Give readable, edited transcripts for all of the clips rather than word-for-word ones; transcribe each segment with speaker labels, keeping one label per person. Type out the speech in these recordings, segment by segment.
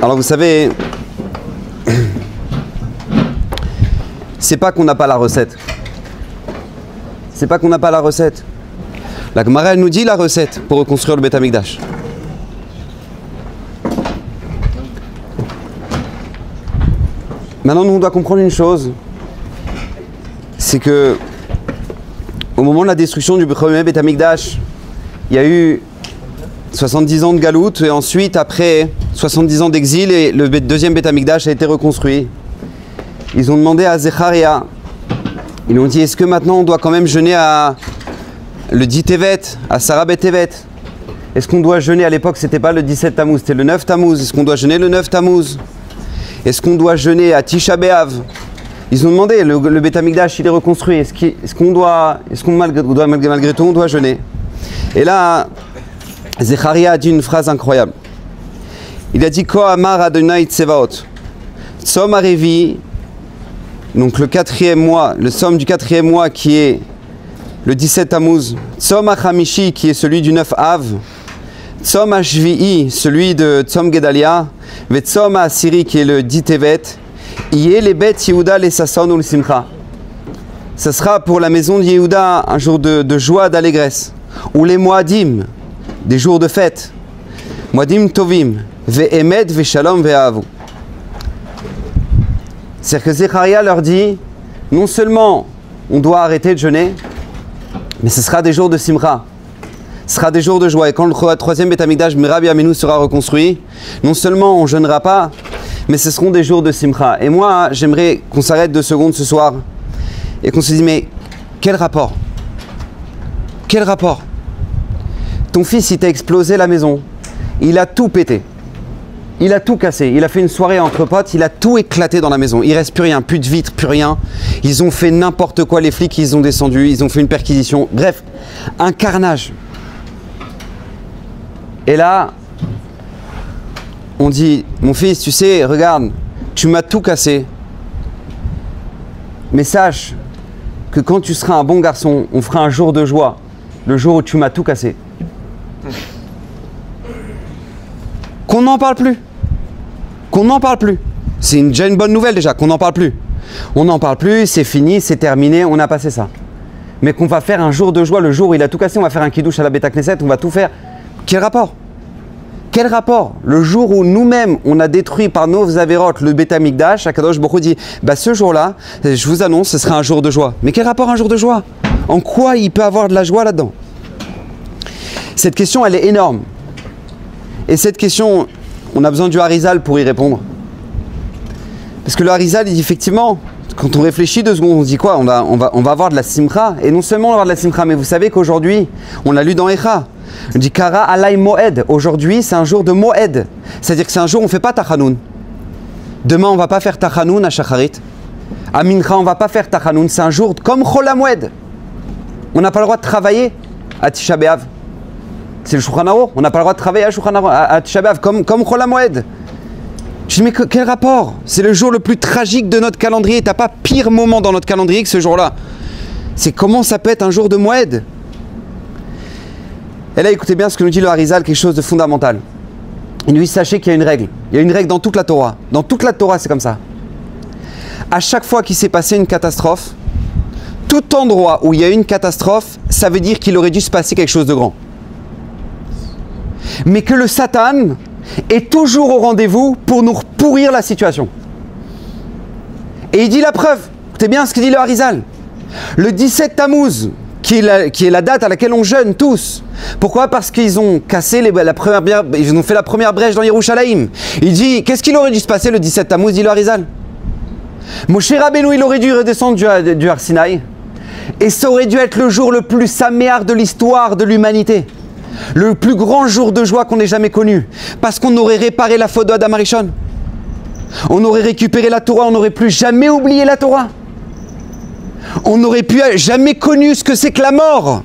Speaker 1: Alors vous savez, c'est pas qu'on n'a pas la recette. C'est pas qu'on n'a pas la recette. La Gemara, elle nous dit la recette pour reconstruire le Beth Amikdash. Maintenant, nous, on doit comprendre une chose. C'est que au moment de la destruction du premier Beth Amikdash, il y a eu 70 ans de galout et ensuite, après 70 ans d'exil, et le deuxième Beth Amikdash a été reconstruit. Ils ont demandé à Zecharia, ils ont dit, est-ce que maintenant on doit quand même jeûner à le 10 Tevet, à Sarah Bet Tevet? Est-ce qu'on doit jeûner, à l'époque c'était pas le 17 Tammuz, c'était le 9 Tammuz, est-ce qu'on doit jeûner le 9 Tammuz? Est-ce qu'on doit jeûner à Tisha B'Av? Ils ont demandé, le Beth Amikdash il est reconstruit, est-ce qu'on doit malgré tout on doit jeûner? Et là, Zecharia a dit une phrase incroyable. Il a dit Ko Amar Adonai Tsevaot, Tzom Arevi, donc le 4e mois, le somme du 4e mois qui est le 17 Tammuz, Tzom Achamishi qui est celui du 9 Av, Tzom Ashvi'i celui de Tzom Gedalia, et Tzom Asiri qui est le 10 Tevet, Yé les bêtes Yehuda les Sasson ou le Simcha. Ce sera pour la maison de Yehuda un jour de joie, d'allégresse, ou les Moadim, des jours de fête, Moadim Tovim, Ve'emet Ve'shalom Ve'avu. C'est-à-dire que Zecharia leur dit, non seulement on doit arrêter de jeûner, mais ce sera des jours de Simcha, ce sera des jours de joie. Et quand le troisième Beth Amikdash, Mirabi Aminu, sera reconstruit, non seulement on ne jeûnera pas, mais ce seront des jours de Simcha. Et moi, j'aimerais qu'on s'arrête 2 secondes ce soir et qu'on se dise, mais quel rapport? Quel rapport? Ton fils, il t'a explosé la maison, il a tout pété. Il a tout cassé, il a fait une soirée entre potes, il a tout éclaté dans la maison. Il reste plus rien, plus de vitres, plus rien. Ils ont fait n'importe quoi, les flics, ils ont descendu, ils ont fait une perquisition. Bref, un carnage. Et là, on dit, mon fils, tu sais, regarde, tu m'as tout cassé. Mais sache que quand tu seras un bon garçon, on fera un jour de joie, le jour où tu m'as tout cassé. Qu'on n'en parle plus. Qu'on n'en parle plus. C'est déjà une bonne nouvelle déjà, qu'on n'en parle plus. On n'en parle plus, c'est fini, c'est terminé, on a passé ça. Mais qu'on va faire un jour de joie, le jour où il a tout cassé, on va faire un kidouche à la Beth Knesset, on va tout faire. Quel rapport? Quel rapport? Le jour où nous-mêmes, on a détruit par nos avérotes le Beth Amikdash, Akadosh Baruch Hu dit, bah ce jour-là, je vous annonce, ce sera un jour de joie. Mais quel rapport un jour de joie? En quoi il peut avoir de la joie là-dedans? Cette question, elle est énorme. Et cette question, on a besoin du Harizal pour y répondre. Parce que le Harizal, il dit effectivement, quand on réfléchit 2 secondes, on se dit quoi? On va avoir de la simcha. Et non seulement on va avoir de la simcha, mais vous savez qu'aujourd'hui, on l'a lu dans Echa, on dit Kara alay moed. Aujourd'hui, c'est un jour de moed. C'est-à-dire que c'est un jour où on ne fait pas tachanoun. Demain, on ne va pas faire tachanoun à Shacharit. À Mincha, on ne va pas faire tachanoun. C'est un jour comme Chol HaMoed. On n'a pas le droit de travailler à Tisha B'Av. C'est le Shulchan Aruch. On n'a pas le droit de travailler à Tisha B'Av comme Chol HaMoed. Je dis mais quel rapport? C'est le jour le plus tragique de notre calendrier. T'as pas pire moment dans notre calendrier que ce jour-là. C'est comment ça peut être un jour de Moed. Et là, écoutez bien ce que nous dit le Harizal, quelque chose de fondamental. Il nous dit, sachez qu'il y a une règle. Il y a une règle dans toute la Torah. Dans toute la Torah, c'est comme ça. À chaque fois qu'il s'est passé une catastrophe, tout endroit où il y a une catastrophe, ça veut dire qu'il aurait dû se passer quelque chose de grand. Mais que le Satan est toujours au rendez-vous pour nous pourrir la situation. Et il dit la preuve. Écoutez bien ce que dit le Harizal. Le 17 Tammuz, qui est la date à laquelle on jeûne tous. Pourquoi? Parce qu'ils ont cassé ils ont fait la première brèche dans Yerushalayim. Il dit, qu'est-ce qu'il aurait dû se passer le 17 Tammuz, dit le Harizal? Moshe Rabbeinu, il aurait dû redescendre du Har Sinaï. Et ça aurait dû être le jour le plus saméar de l'histoire de l'humanité. Le plus grand jour de joie qu'on ait jamais connu. Parce qu'on aurait réparé la faute d'Adam Arishon. On aurait récupéré la Torah, on n'aurait plus jamais oublié la Torah. On n'aurait plus jamais connu ce que c'est que la mort.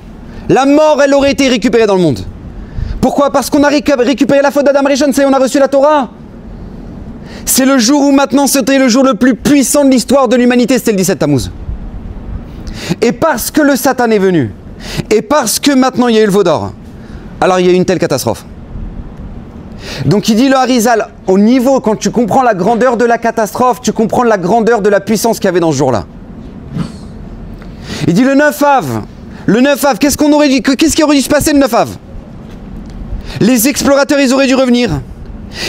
Speaker 1: La mort, elle aurait été récupérée dans le monde. Pourquoi? Parce qu'on a récupéré la faute d'Adam Arishon, c'est on a reçu la Torah. C'est le jour où maintenant c'était le jour le plus puissant de l'histoire de l'humanité, c'était le 17 Tammuz. Et parce que le Satan est venu, et parce que maintenant il y a eu le veau d'or, alors il y a eu une telle catastrophe. Donc il dit le Harizal, au niveau, quand tu comprends la grandeur de la catastrophe, tu comprends la grandeur de la puissance qu'il y avait dans ce jour-là. Il dit le 9 Av. Le 9 Av, qu'est-ce qui aurait dû se passer le 9 Av? Les explorateurs, ils auraient dû revenir.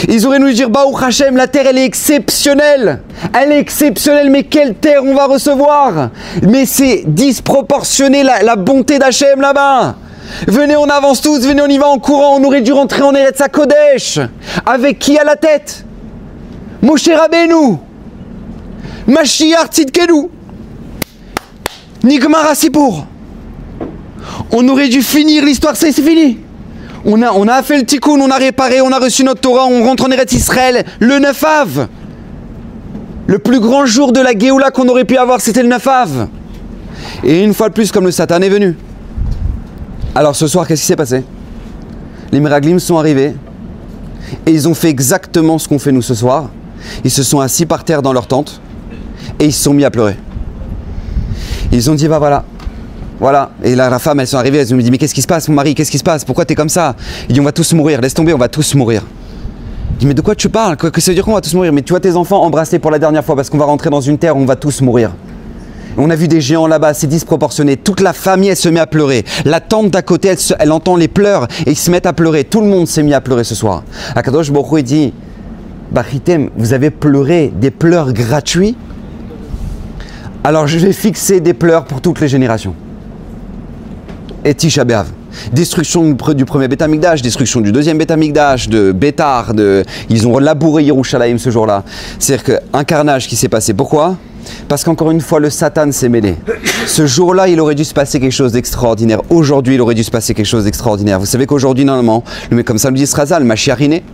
Speaker 1: Ils auraient dû dire, Baruch Hashem, la terre, elle est exceptionnelle. Elle est exceptionnelle, mais quelle terre on va recevoir? Mais c'est disproportionné la bonté d'Hachem là-bas. Venez, on avance tous, venez, on y va en courant. On aurait dû rentrer en Eretz HaKodesh. Avec qui à la tête? Moshe Rabbeinu, Mashiach Tzidkenu, Nigmar HaSipur. On aurait dû finir l'histoire, c'est fini. On a fait le tikkun, on a réparé, on a reçu notre Torah, on rentre en Eretz Israël le 9 Av. Le plus grand jour de la Géoula qu'on aurait pu avoir, c'était le 9 Av. Et une fois de plus, comme le Satan est venu. Alors ce soir, qu'est-ce qui s'est passé? Les Meraglim sont arrivés et ils ont fait exactement ce qu'on fait nous ce soir. Ils se sont assis par terre dans leur tente et ils se sont mis à pleurer. Ils ont dit, bah voilà. Voilà, et là la femme, elles sont arrivées, elles me dit, mais qu'est-ce qui se passe mon mari, qu'est-ce qui se passe, pourquoi t'es comme ça? Il dit, on va tous mourir, laisse tomber, on va tous mourir. Il dit, mais de quoi tu parles, que ça veut dire qu'on va tous mourir? Mais tu vois tes enfants embrassés pour la dernière fois parce qu'on va rentrer dans une terre où on va tous mourir. On a vu des géants là-bas, c'est disproportionné, toute la famille elle se met à pleurer. La tante d'à côté, elle entend les pleurs et ils se mettent à pleurer, tout le monde s'est mis à pleurer ce soir. Akadosh Baruch Hu dit, Bachitem, vous avez pleuré des pleurs gratuits? Alors je vais fixer des pleurs pour toutes les générations. Et Tisha B'Av. Destruction du premier Beth Amikdash, destruction du deuxième Beth Amikdash, de Bétar, ils ont labouré Yerushalayim ce jour-là. C'est-à-dire qu'un carnage qui s'est passé. Pourquoi? Parce qu'encore une fois, le Satan s'est mêlé. Ce jour-là, il aurait dû se passer quelque chose d'extraordinaire. Aujourd'hui, il aurait dû se passer quelque chose d'extraordinaire. Vous savez qu'aujourd'hui, normalement, comme ça le dit Srazal, le Mashiach est né.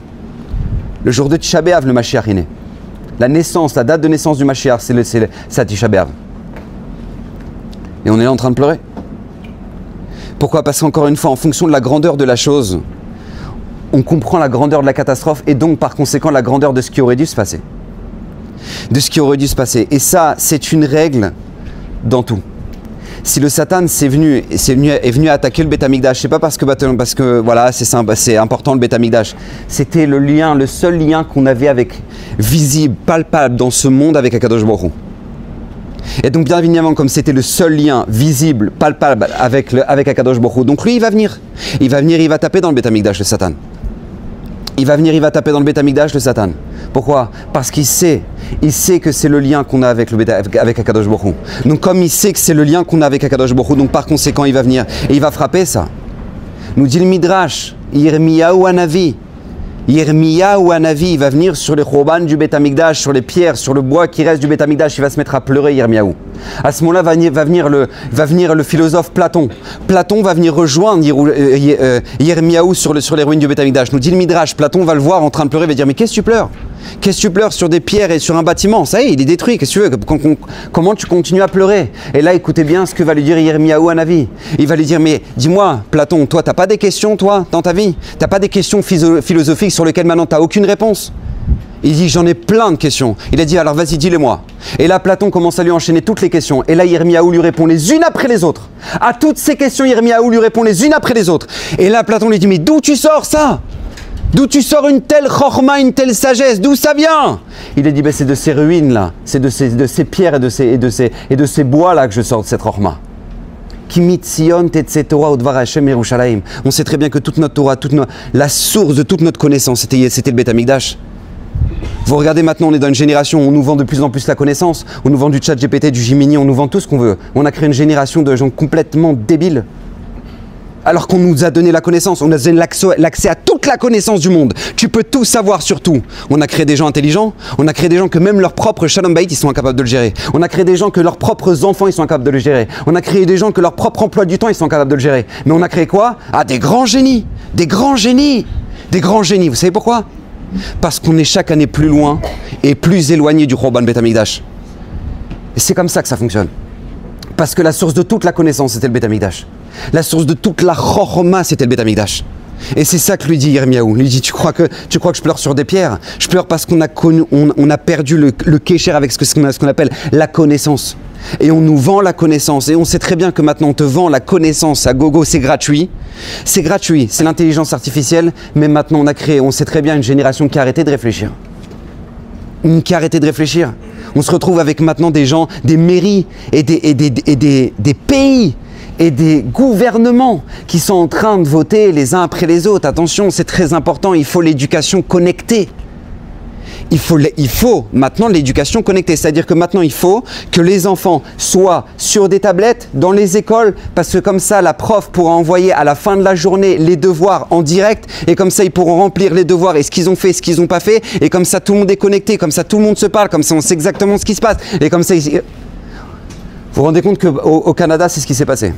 Speaker 1: Le jour de Tisha B'Av, le Mashiach est né. La naissance, la date de naissance du Mashiach, c'est Tisha B'Av. Et on est là en train de pleurer. Pourquoi? Parce qu'encore une fois, en fonction de la grandeur de la chose, on comprend la grandeur de la catastrophe et donc par conséquent la grandeur de ce qui aurait dû se passer. De ce qui aurait dû se passer. Et ça, c'est une règle dans tout. Si le Satan est venu attaquer le Beth Amikdash, c'est pas parce que voilà, c'est important le Beth Amikdash. C'était le lien, le seul lien qu'on avait avec visible, palpable dans ce monde avec Akadosh Baruch Hu. Et donc bien évidemment, comme c'était le seul lien visible, palpable avec Akadosh Baruch Hu, donc lui il va venir, il va taper dans le Beth Amikdash le Satan. Il va venir, il va taper dans le Beth Amikdash le Satan. Pourquoi? Parce qu'il sait que c'est le lien qu'on a avec Akadosh Baruch Hu. Donc comme il sait que c'est le lien qu'on a avec Akadosh Baruch Hu, donc par conséquent il va venir et il va frapper ça. Nous dit le Midrash, Yirmiyahu Hanavi. Yirmiyahu Hanavi, il va venir sur les chorban du Beth Amikdash, sur les pierres, sur le bois qui reste du Beth Amikdash, il va se mettre à pleurer Yirmiyahu. À ce moment-là va venir le philosophe Platon. Platon va venir rejoindre Yirmiyahu sur les ruines du Beth Amikdash. Nous dit le Midrash, Platon va le voir en train de pleurer, il va dire, mais qu'est-ce que tu pleures? Qu'est-ce que tu pleures sur des pierres et sur un bâtiment? Ça y est, il est détruit, qu'est-ce que tu veux? Comment tu continues à pleurer? Et là, écoutez bien ce que va lui dire Yirmiyahu Hanavi. Il va lui dire, mais dis-moi, Platon, toi, t'as pas des questions, toi, dans ta vie? T'as pas des questions philosophiques sur lesquelles maintenant t'as aucune réponse? Il dit, j'en ai plein de questions. Il a dit, alors vas-y, dis-les-moi. Et là, Platon commence à lui enchaîner toutes les questions. Et là, Yirmiyahu lui répond les unes après les autres. À toutes ces questions, Yirmiyahu lui répond les unes après les autres. Et là, Platon lui dit, mais d'où tu sors ça? D'où tu sors une telle chorma, une telle sagesse? D'où ça vient? Il a dit, ben, c'est de ces ruines-là, c'est de ces pierres et de ces bois-là que je sors de cette chorma. On sait très bien que toute notre Torah, la source de toute notre connaissance, c'était le Beth Amikdash. Vous regardez maintenant, on est dans une génération où on nous vend de plus en plus la connaissance, on nous vend du chat GPT, du Gemini, on nous vend tout ce qu'on veut. On a créé une génération de gens complètement débiles. Alors qu'on nous a donné la connaissance, on a donné l'accès à toute la connaissance du monde. Tu peux tout savoir sur tout. On a créé des gens intelligents, on a créé des gens que même leurs propres Shalom Bayit, ils sont incapables de le gérer. On a créé des gens que leurs propres enfants, ils sont incapables de le gérer. On a créé des gens que leur propre emploi du temps, ils sont incapables de le gérer. Mais on a créé quoi? Ah, des grands génies. Des grands génies. Des grands génies. Vous savez pourquoi? Parce qu'on est chaque année plus loin et plus éloigné du Chorban Beth Amikdash. Et c'est comme ça que ça fonctionne. Parce que la source de toute la connaissance, c'était le Beth Amikdash. La source de toute la Chorma, c'était le Beth Amikdash. Et c'est ça que lui dit Yirmiyahu. Il lui dit, tu crois que je pleure sur des pierres? Je pleure parce qu'on a perdu le kécher avec ce qu'on appelle la connaissance. Et on nous vend la connaissance. Et on sait très bien que maintenant on te vend la connaissance à gogo, c'est gratuit. C'est gratuit, c'est l'intelligence artificielle. Mais maintenant on a créé, on sait très bien, une génération qui a arrêté de réfléchir. Qui a arrêté de réfléchir. On se retrouve avec maintenant des gens, des mairies et des pays et des gouvernements qui sont en train de voter les uns après les autres. Attention, c'est très important, il faut l'éducation connectée. Il faut maintenant l'éducation connectée, c'est-à-dire que maintenant il faut que les enfants soient sur des tablettes dans les écoles, parce que comme ça la prof pourra envoyer à la fin de la journée les devoirs en direct, et comme ça ils pourront remplir les devoirs et ce qu'ils ont fait, ce qu'ils n'ont pas fait, et comme ça tout le monde est connecté, comme ça tout le monde se parle, comme ça on sait exactement ce qui se passe, et comme ça... Vous vous rendez compte qu'au Canada c'est ce qui s'est passé?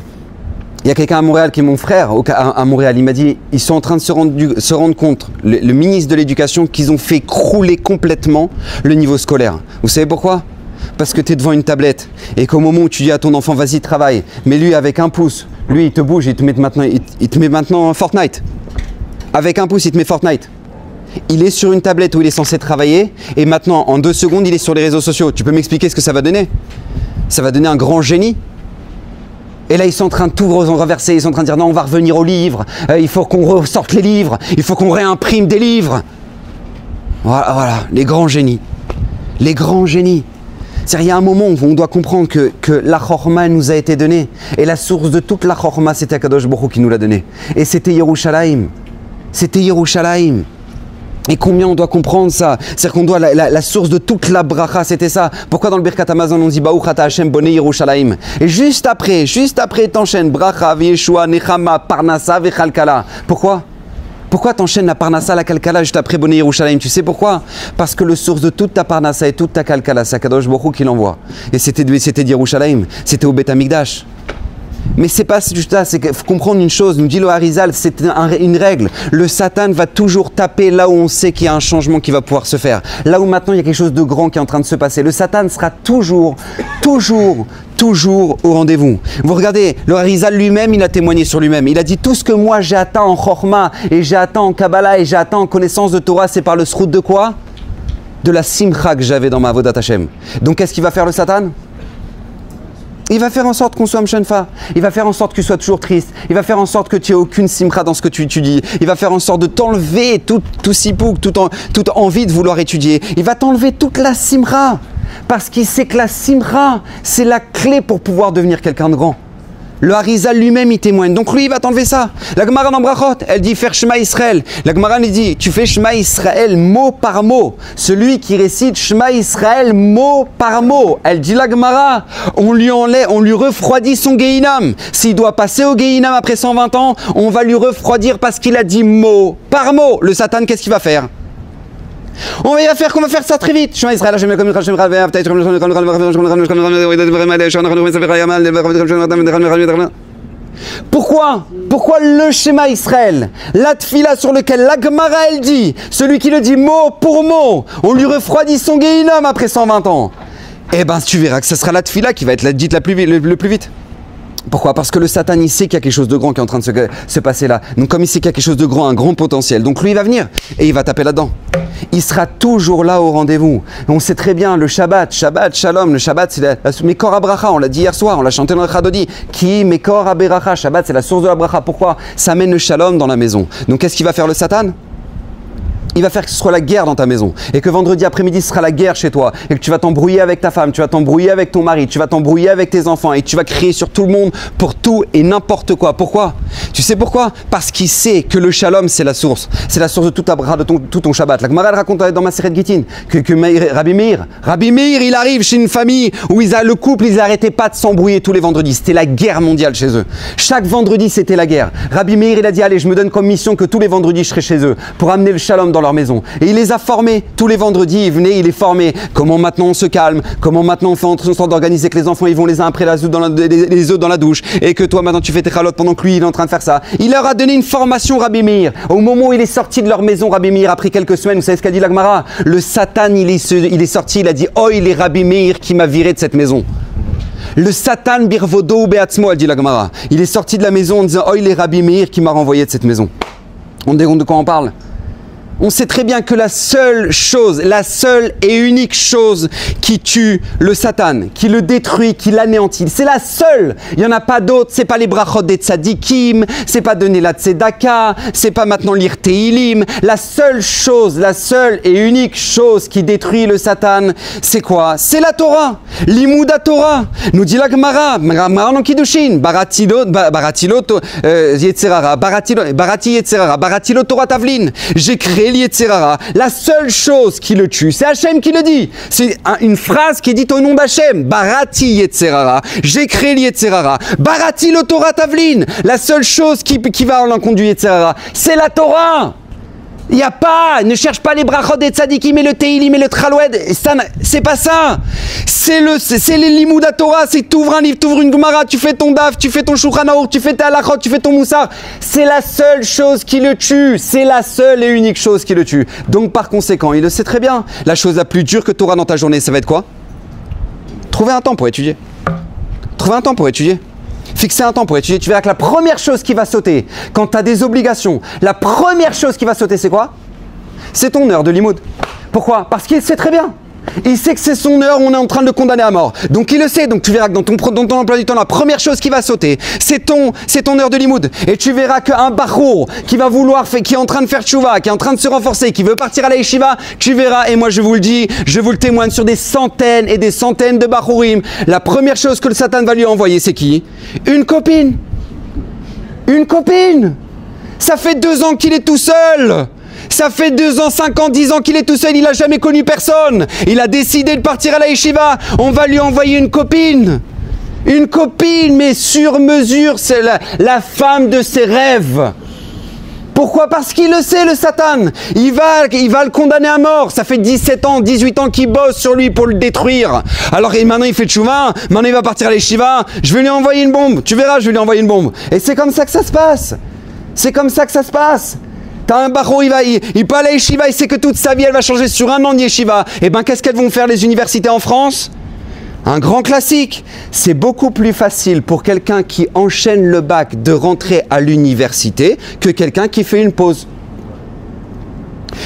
Speaker 1: Il y a quelqu'un à Montréal qui est mon frère à Montréal, il m'a dit ils sont en train de se rendre compte, le ministre de l'Éducation, qu'ils ont fait crouler complètement le niveau scolaire. Vous savez pourquoi? Parce que tu es devant une tablette et qu'au moment où tu dis à ton enfant vas-y travaille, mais lui avec un pouce, lui il te bouge, il te met maintenant Fortnite. Avec un pouce il te met Fortnite. Il est sur une tablette où il est censé travailler et maintenant en 2 secondes il est sur les réseaux sociaux. Tu peux m'expliquer ce que ça va donner? Ça va donner un grand génie. Et là, ils sont en train de tout renverser, ils sont en train de dire non, on va revenir aux livres, il faut qu'on ressorte les livres, il faut qu'on réimprime des livres. Voilà, les grands génies. Les grands génies. C'est-à-dire, il y a un moment où on doit comprendre que la chorma nous a été donnée. Et la source de toute la chorma, c'était Akadosh Baruch Hu qui nous l'a donnée. Et c'était Yerushalayim. C'était Yerushalayim. Et combien on doit comprendre ça? C'est-à-dire qu'on doit, la source de toute la bracha, c'était ça. Pourquoi dans le Birkat Hamazon on dit Baruch Ata Hashem Bonei Yerushalayim? Et juste après, t'enchaînes bracha, Yeshua, Nechama, Parnassa, Vechalkala. Pourquoi? Pourquoi t'enchaînes la Parnassa, la Kalkala juste après Bonei Yerushalayim? Tu sais pourquoi? Parce que le source de toute ta Parnassa et toute ta Kalkala, c'est Akadosh Baruch Hu qui l'envoie. Et c'était Yerushalayim, c'était au Beth Amikdash. Mais c'est pas juste ça, c'est qu'il faut comprendre une chose, nous dit le Harizal, c'est une règle. Le Satan va toujours taper là où on sait qu'il y a un changement qui va pouvoir se faire. Là où maintenant il y a quelque chose de grand qui est en train de se passer. Le Satan sera toujours au rendez-vous. Vous regardez, le Harizal lui-même, il a témoigné sur lui-même. Il a dit tout ce que moi j'ai atteint en Chorma, et j'ai atteint en Kabbalah, et j'ai atteint en connaissance de Torah, c'est par le srout de quoi? De la simcha que j'avais dans ma Avodat Hashem. Donc qu'est-ce qu'il va faire le Satan? Il va faire en sorte qu'on soit mshenfa. Il va faire en sorte que tu sois toujours triste. Il va faire en sorte que tu aies aucune simcha dans ce que tu étudies. Il va faire en sorte de t'enlever tout sipouk, toute envie de vouloir étudier. Il va t'enlever toute la simcha. Parce qu'il sait que la simcha, c'est la clé pour pouvoir devenir quelqu'un de grand. Le Harizal lui-même, il témoigne. Donc lui, il va t'enlever ça. La Gemara dans Brachot, elle dit faire Shema Israël. La Gemara lui dit, tu fais Shema Israël mot par mot. Celui qui récite Shema Israël mot par mot. Elle dit la Gemara, on lui refroidit son Gehinam. S'il doit passer au Gehinam après 120 ans, on va lui refroidir parce qu'il a dit mot par mot. Le Satan, qu'est-ce qu'il va faire? On va faire ça très vite. Pourquoi le schéma Israël? La tfila sur lequel la Gemara elle dit, celui qui le dit mot pour mot, on lui refroidit son Gehinam après 120 ans. Eh ben tu verras que ce sera la tfila qui va être dite le plus vite. Pourquoi? Parce que le Satan, il sait qu'il y a quelque chose de grand qui est en train de se passer là. Donc comme il sait qu'il y a quelque chose de grand, un grand potentiel, donc lui il va venir et il va taper là-dedans. Il sera toujours là au rendez-vous. On sait très bien, le Shabbat, Shalom, le Shabbat c'est la Mekor HaBracha, on l'a dit hier soir, on l'a chanté dans le Chadodi. Qui Mekor HaBeracha, Shabbat c'est la source de la Bracha. Pourquoi? Ça amène le Shalom dans la maison. Donc qu'est-ce qu'il va faire le Satan? Il va faire que ce soit la guerre dans ta maison et que vendredi après-midi ce sera la guerre chez toi et que tu vas t'embrouiller avec ta femme, tu vas t'embrouiller avec ton mari, tu vas t'embrouiller avec tes enfants et tu vas crier sur tout le monde pour tout et n'importe quoi. Pourquoi? Tu sais pourquoi? Parce qu'il sait que le shalom c'est la source de toute ta bracha, de tout ton Shabbat. La Gemara raconte dans ma Maseret Gittin que Rabbi Meir il arrive chez une famille où le couple ils n'arrêtaient pas de s'embrouiller tous les vendredis. C'était la guerre mondiale chez eux. Chaque vendredi c'était la guerre. Rabbi Meir il a dit allez je me donne comme mission que tous les vendredis je serai chez eux pour amener le shalom dans leur maison. Et il les a formés. Tous les vendredis, il venait, il les formait. Comment maintenant on se calme? Comment maintenant on fait en sorte d'organiser que les enfants ils vont les uns après les autres dans la douche? Et que toi maintenant tu fais tes chalotes pendant que lui il est en train de faire ça. Il leur a donné une formation Rabbi Meir. Au moment où il est sorti de leur maison, Rabbi Meir, après quelques semaines, vous savez ce qu'a dit la Gemara? Le Satan il est sorti, il a dit oh il est Rabbi Meir qui m'a viré de cette maison. Le Satan birvodo beatzmo, elle dit la Gemara. Il est sorti de la maison en disant oh il est Rabbi Meir qui m'a renvoyé de cette maison. On se rend compte de quoi on parle? On sait très bien que la seule chose, la seule et unique chose qui tue le Satan, qui le détruit, qui l'anéantit, c'est la seule. Il n'y en a pas d'autre. C'est pas les brachot des tzadikim, c'est pas donner la tzedaka, c'est pas maintenant lire Tehilim. La seule chose, la seule et unique chose qui détruit le Satan, c'est quoi? C'est la Torah. Limouda Torah. Nous dit la Gemara, Gemara non Kiddushin, baratilo Yetzerara, barati Yetzerara, baratilo Torah Tavlin. J'ai créé l'Yetzerara. La seule chose qui le tue, c'est Hachem qui le dit. C'est une phrase qui est dite au nom d'Hachem. Barati Yetzerara. J'ai créé l'Yetzerara. Barati le Torah Tavlin. La seule chose qui va en l'encontre du Yetzerara, c'est la Torah. Il n'y a pas, ne cherche pas les brachot des tzadikim et le Tehilim et le Traloued, c'est pas ça. C'est les limouda Torah, c'est t'ouvres un livre, t'ouvres une Gemara, tu fais ton daf, tu fais ton Shulchan Aruch, tu fais ta halachot, tu fais ton moussar. C'est la seule chose qui le tue, c'est la seule et unique chose qui le tue. Donc par conséquent, il le sait très bien, la chose la plus dure que tu auras dans ta journée, ça va être quoi? Trouver un temps pour étudier. Trouver un temps pour étudier. Fixer un temps pour étudier, tu verras que la première chose qui va sauter, quand tu as des obligations, la première chose qui va sauter, c'est quoi? C'est ton heure de limoud. Pourquoi? Parce qu'il sait très bien. Il sait que c'est son heure où on est en train de le condamner à mort. Donc il le sait, donc tu verras que dans ton emploi du temps, la première chose qui va sauter, c'est ton heure de limoud. Et tu verras qu'un bachour qui va qui est en train de faire tchouva, qui est en train de se renforcer, qui veut partir à la yeshiva, tu verras, et moi je vous le dis, je vous le témoigne sur des centaines et des centaines de bachourim, la première chose que le Satan va lui envoyer, c'est qui? Une copine. Une copine. Ça fait 2 ans qu'il est tout seul. Ça fait 2 ans, 5 ans, 10 ans qu'il est tout seul, il n'a jamais connu personne. Il a décidé de partir à la yeshiva. On va lui envoyer une copine. Une copine, mais sur mesure, c'est la femme de ses rêves. Pourquoi? Parce qu'il le sait, le Satan. Il va le condamner à mort. Ça fait 17 ans, 18 ans qu'il bosse sur lui pour le détruire. Alors maintenant il fait tchouva, maintenant il va partir à la yeshiva. Je vais lui envoyer une bombe. Tu verras, je vais lui envoyer une bombe. Et c'est comme ça que ça se passe. C'est comme ça que ça se passe. T'as un baro, il peut aller à yeshiva, il sait que toute sa vie elle va changer sur un an de yeshiva. Et ben qu'est-ce qu'elles vont faire les universités en France? Un grand classique. C'est beaucoup plus facile pour quelqu'un qui enchaîne le bac de rentrer à l'université que quelqu'un qui fait une pause.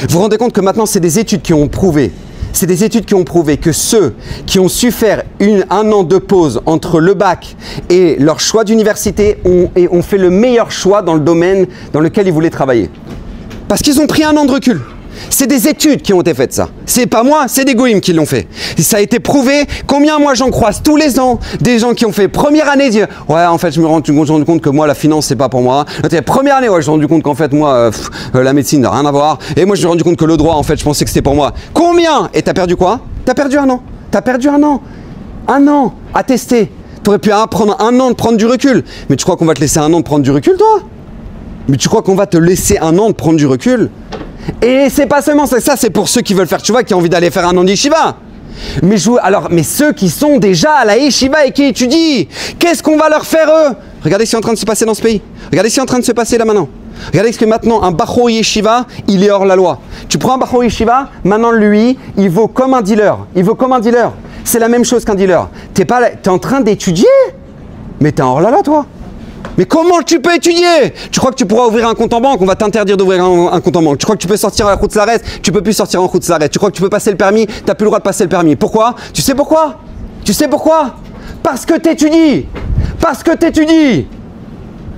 Speaker 1: Vous vous rendez compte que maintenant c'est des études qui ont prouvé. C'est des études qui ont prouvé que ceux qui ont su faire un an de pause entre le bac et leur choix d'université ont fait le meilleur choix dans le domaine dans lequel ils voulaient travailler. Parce qu'ils ont pris un an de recul. C'est des études qui ont été faites, ça. C'est pas moi, c'est des goïms qui l'ont fait. Et ça a été prouvé. Combien moi j'en croise tous les ans des gens qui ont fait première année, disent ouais en fait je me rends compte que moi la finance c'est pas pour moi. Première année, ouais je me suis rendu compte qu'en fait moi la médecine n'a rien à voir. Et moi je me suis rendu compte que le droit en fait je pensais que c'était pour moi. Combien? Et t'as perdu quoi? T'as perdu un an. T'as perdu un an. Un an à tester. T'aurais pu prendre un an de prendre du recul. Mais tu crois qu'on va te laisser un an de prendre du recul toi? Mais tu crois qu'on va te laisser un an de prendre du recul? Et c'est pas seulement ça, c'est pour ceux qui veulent faire tchouva, qui ont envie d'aller faire un an de yeshiva. Mais ceux qui sont déjà à la yeshiva et qui étudient, qu'est-ce qu'on va leur faire eux? Regardez ce qui est en train de se passer dans ce pays. Regardez ce qui est en train de se passer là maintenant. Regardez ce que maintenant un bachor yeshiva, il est hors la loi. Tu prends un bachor yeshiva, maintenant lui, il vaut comme un dealer. Il vaut comme un dealer. C'est la même chose qu'un dealer. T'es en train d'étudier, mais t'es hors la loi toi. Mais comment tu peux étudier? Tu crois que tu pourras ouvrir un compte en banque? On va t'interdire d'ouvrir un compte en banque. Tu crois que tu peux sortir à la route Slaret? Tu peux plus sortir en route Slaret. Tu crois que tu peux passer le permis? Tu n'as plus le droit de passer le permis. Pourquoi? Tu sais pourquoi? Tu sais pourquoi? Parce que tu étudies. Parce que tu étudies.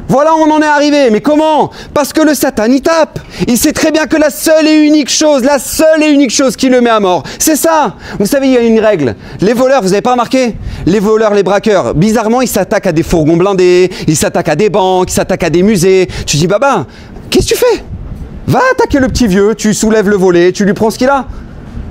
Speaker 1: Voilà, on en est arrivé. Mais comment? Parce que le Satan, il tape. Il sait très bien que la seule et unique chose qui le met à mort, c'est ça. Vous savez, il y a une règle. Les voleurs, vous n'avez pas remarqué? Les voleurs, les braqueurs, bizarrement, ils s'attaquent à des fourgons blindés, ils s'attaquent à des banques, ils s'attaquent à des musées. Tu dis, Baba, qu'est-ce que tu fais? Va attaquer le petit vieux, tu soulèves le volet, tu lui prends ce qu'il a.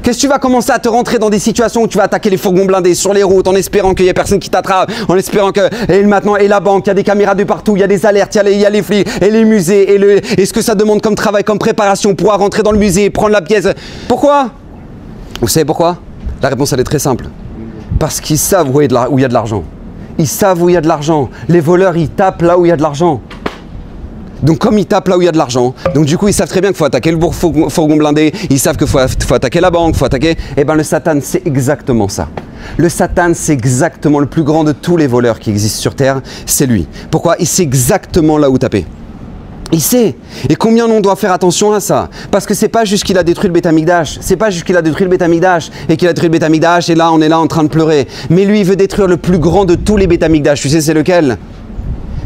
Speaker 1: Qu'est-ce que tu vas commencer à te rentrer dans des situations où tu vas attaquer les fourgons blindés sur les routes en espérant qu'il n'y ait personne qui t'attrape, en espérant que, et maintenant, et la banque, il y a des caméras de partout, il y a des alertes, il y a les flics, et les musées, et ce que ça demande comme travail, comme préparation pour rentrer dans le musée, prendre la pièce. Pourquoi? Vous savez pourquoi? La réponse, elle est très simple. Parce qu'ils savent où il y a de l'argent. Ils savent où il y a de l'argent. Les voleurs, ils tapent là où il y a de l'argent. Donc comme ils tapent là où il y a de l'argent, donc du coup ils savent très bien qu'il faut attaquer le fourgon blindé, ils savent qu'il faut attaquer la banque, Eh bien le Satan c'est exactement ça. Le Satan c'est exactement le plus grand de tous les voleurs qui existent sur Terre, c'est lui. Pourquoi? Il sait exactement là où taper. Il sait. Et combien on doit faire attention à ça? Parce que c'est pas juste qu'il a détruit le Beth Amikdash. C'est pas juste qu'il a détruit le Beth Amikdash et qu'il a détruit le Beth Amikdash et là on est là en train de pleurer. Mais lui il veut détruire le plus grand de tous les Beth Amikdash. Tu sais c'est lequel?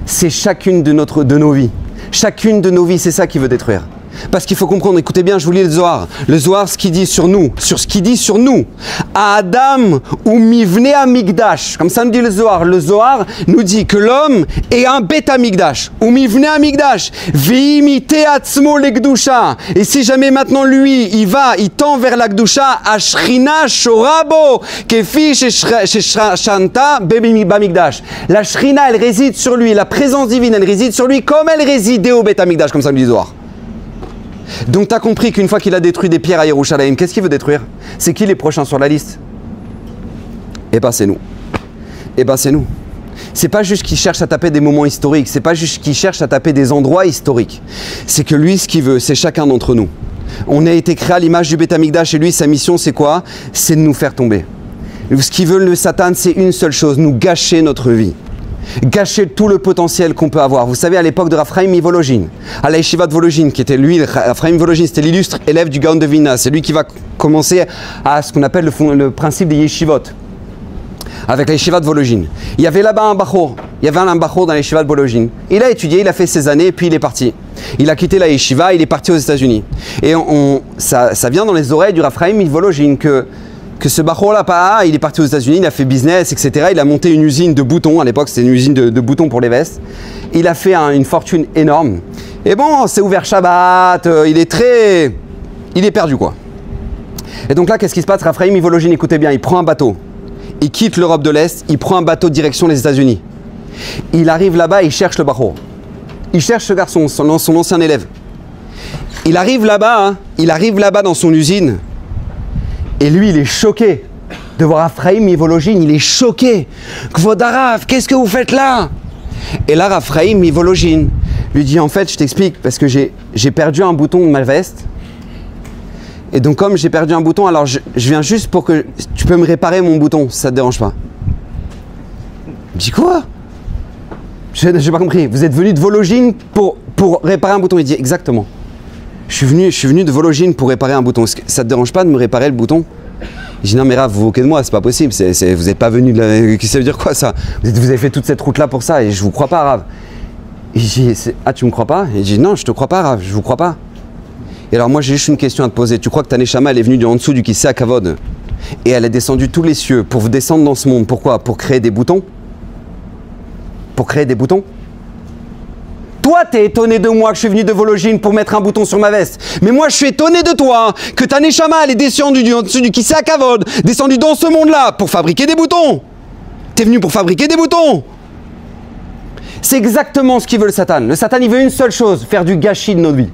Speaker 1: C'est chacune de nos vies. Chacune de nos vies, c'est ça qu'il veut détruire. Parce qu'il faut comprendre, écoutez bien, je vous lis le Zohar. Le Zohar, ce qu'il dit sur nous, sur ce qu'il dit sur nous. Adam ou mivne amigdash. Comme ça nous dit le Zohar. Le Zohar nous dit que l'homme est un bête amigdash. Ou mivne amigdash. Veimite atzmo legdusha. Et si jamais maintenant lui, il tend vers la gdusha, ashrina shorabo, kefi sheshanta bamigdash. La shrina, elle réside sur lui. La présence divine, elle réside sur lui comme elle résidait au bête amigdash, comme ça nous dit le Zohar. Donc tu as compris qu'une fois qu'il a détruit des pierres à Yerushalayim, qu'est-ce qu'il veut détruire? C'est qui les prochains sur la liste? Eh ben c'est nous. Eh ben c'est nous. C'est pas juste qu'il cherche à taper des moments historiques, c'est pas juste qu'il cherche à taper des endroits historiques. C'est que lui, ce qu'il veut, c'est chacun d'entre nous. On a été créé à l'image du Beth Amikdash et lui, sa mission, c'est quoi? C'est de nous faire tomber. Ce qu'il veut le Satan, c'est une seule chose, nous gâcher notre vie. Gâcher tout le potentiel qu'on peut avoir. Vous savez, à l'époque de Raphaïm Volojin, à la Yeshiva de Volojin, qui était lui, Raphaïm Volojin, c'était l'illustre élève du Gaon de Vilna. C'est lui qui va commencer à ce qu'on appelle le principe des Yeshivot, avec la Yeshiva de Volojin. Il y avait là-bas un Bachor, il y avait un Bachor dans la Yeshiva de Volojin. Il a étudié, il a fait ses années, et puis il est parti. Il a quitté la Yeshiva, il est parti aux États-Unis. Et ça vient dans les oreilles du Raphaïm Volojin que ce Bachor là, il est parti aux États-Unis, il a fait business, etc. Il a monté une usine de boutons. À l'époque, c'était une usine de boutons pour les vestes. Il a fait une fortune énorme. Et bon, c'est ouvert Shabbat. Il est perdu, quoi. Et donc là, qu'est-ce qui se passe? Raphaïm Volojin, écoutez bien, il prend un bateau. Il quitte l'Europe de l'Est. Il prend un bateau direction les États-Unis. Il arrive là-bas, il cherche le Bachor. Il cherche ce garçon, son ancien élève. Il arrive là-bas dans son usine. Et lui, il est choqué de voir Raphaïm Volojin, il est choqué. Kvod Harav, qu'est-ce que vous faites là? Et là, Raphaïm Volojin lui dit, en fait, je t'explique, parce que j'ai perdu un bouton de ma veste. Et donc, comme j'ai perdu un bouton, alors je viens juste pour que tu peux me réparer mon bouton, si ça te dérange pas. Il me dit quoi? Je n'ai pas compris. Vous êtes venu de Volojin pour réparer un bouton? Il dit, exactement. Je suis venu de Volojin pour réparer un bouton. Ça te dérange pas de me réparer le bouton? Je dis non mais Rav, vous vous moquez de moi, c'est pas possible. Vous n'êtes pas venu de la... Ça veut dire quoi ça? Vous avez fait toute cette route là pour ça et je vous crois pas Rav. Et je dis ah tu me crois pas? Et je dis non je te crois pas Rav, je vous crois pas. Et alors moi j'ai juste une question à te poser. Tu crois que ta Neshama elle est venue en dessous du Kisei Kavod et elle est descendue tous les cieux pour vous descendre dans ce monde? Pourquoi? Pour créer des boutons? Pour créer des boutons? Toi, t'es étonné de moi que je suis venu de Volojin pour mettre un bouton sur ma veste. Mais moi, je suis étonné de toi que ta Neshama, elle est descendue en dessous du Kisei Kavod, descendue dans ce monde-là pour fabriquer des boutons. T'es venu pour fabriquer des boutons. C'est exactement ce qu'il veut le Satan. Le Satan, il veut une seule chose, faire du gâchis de nos vies.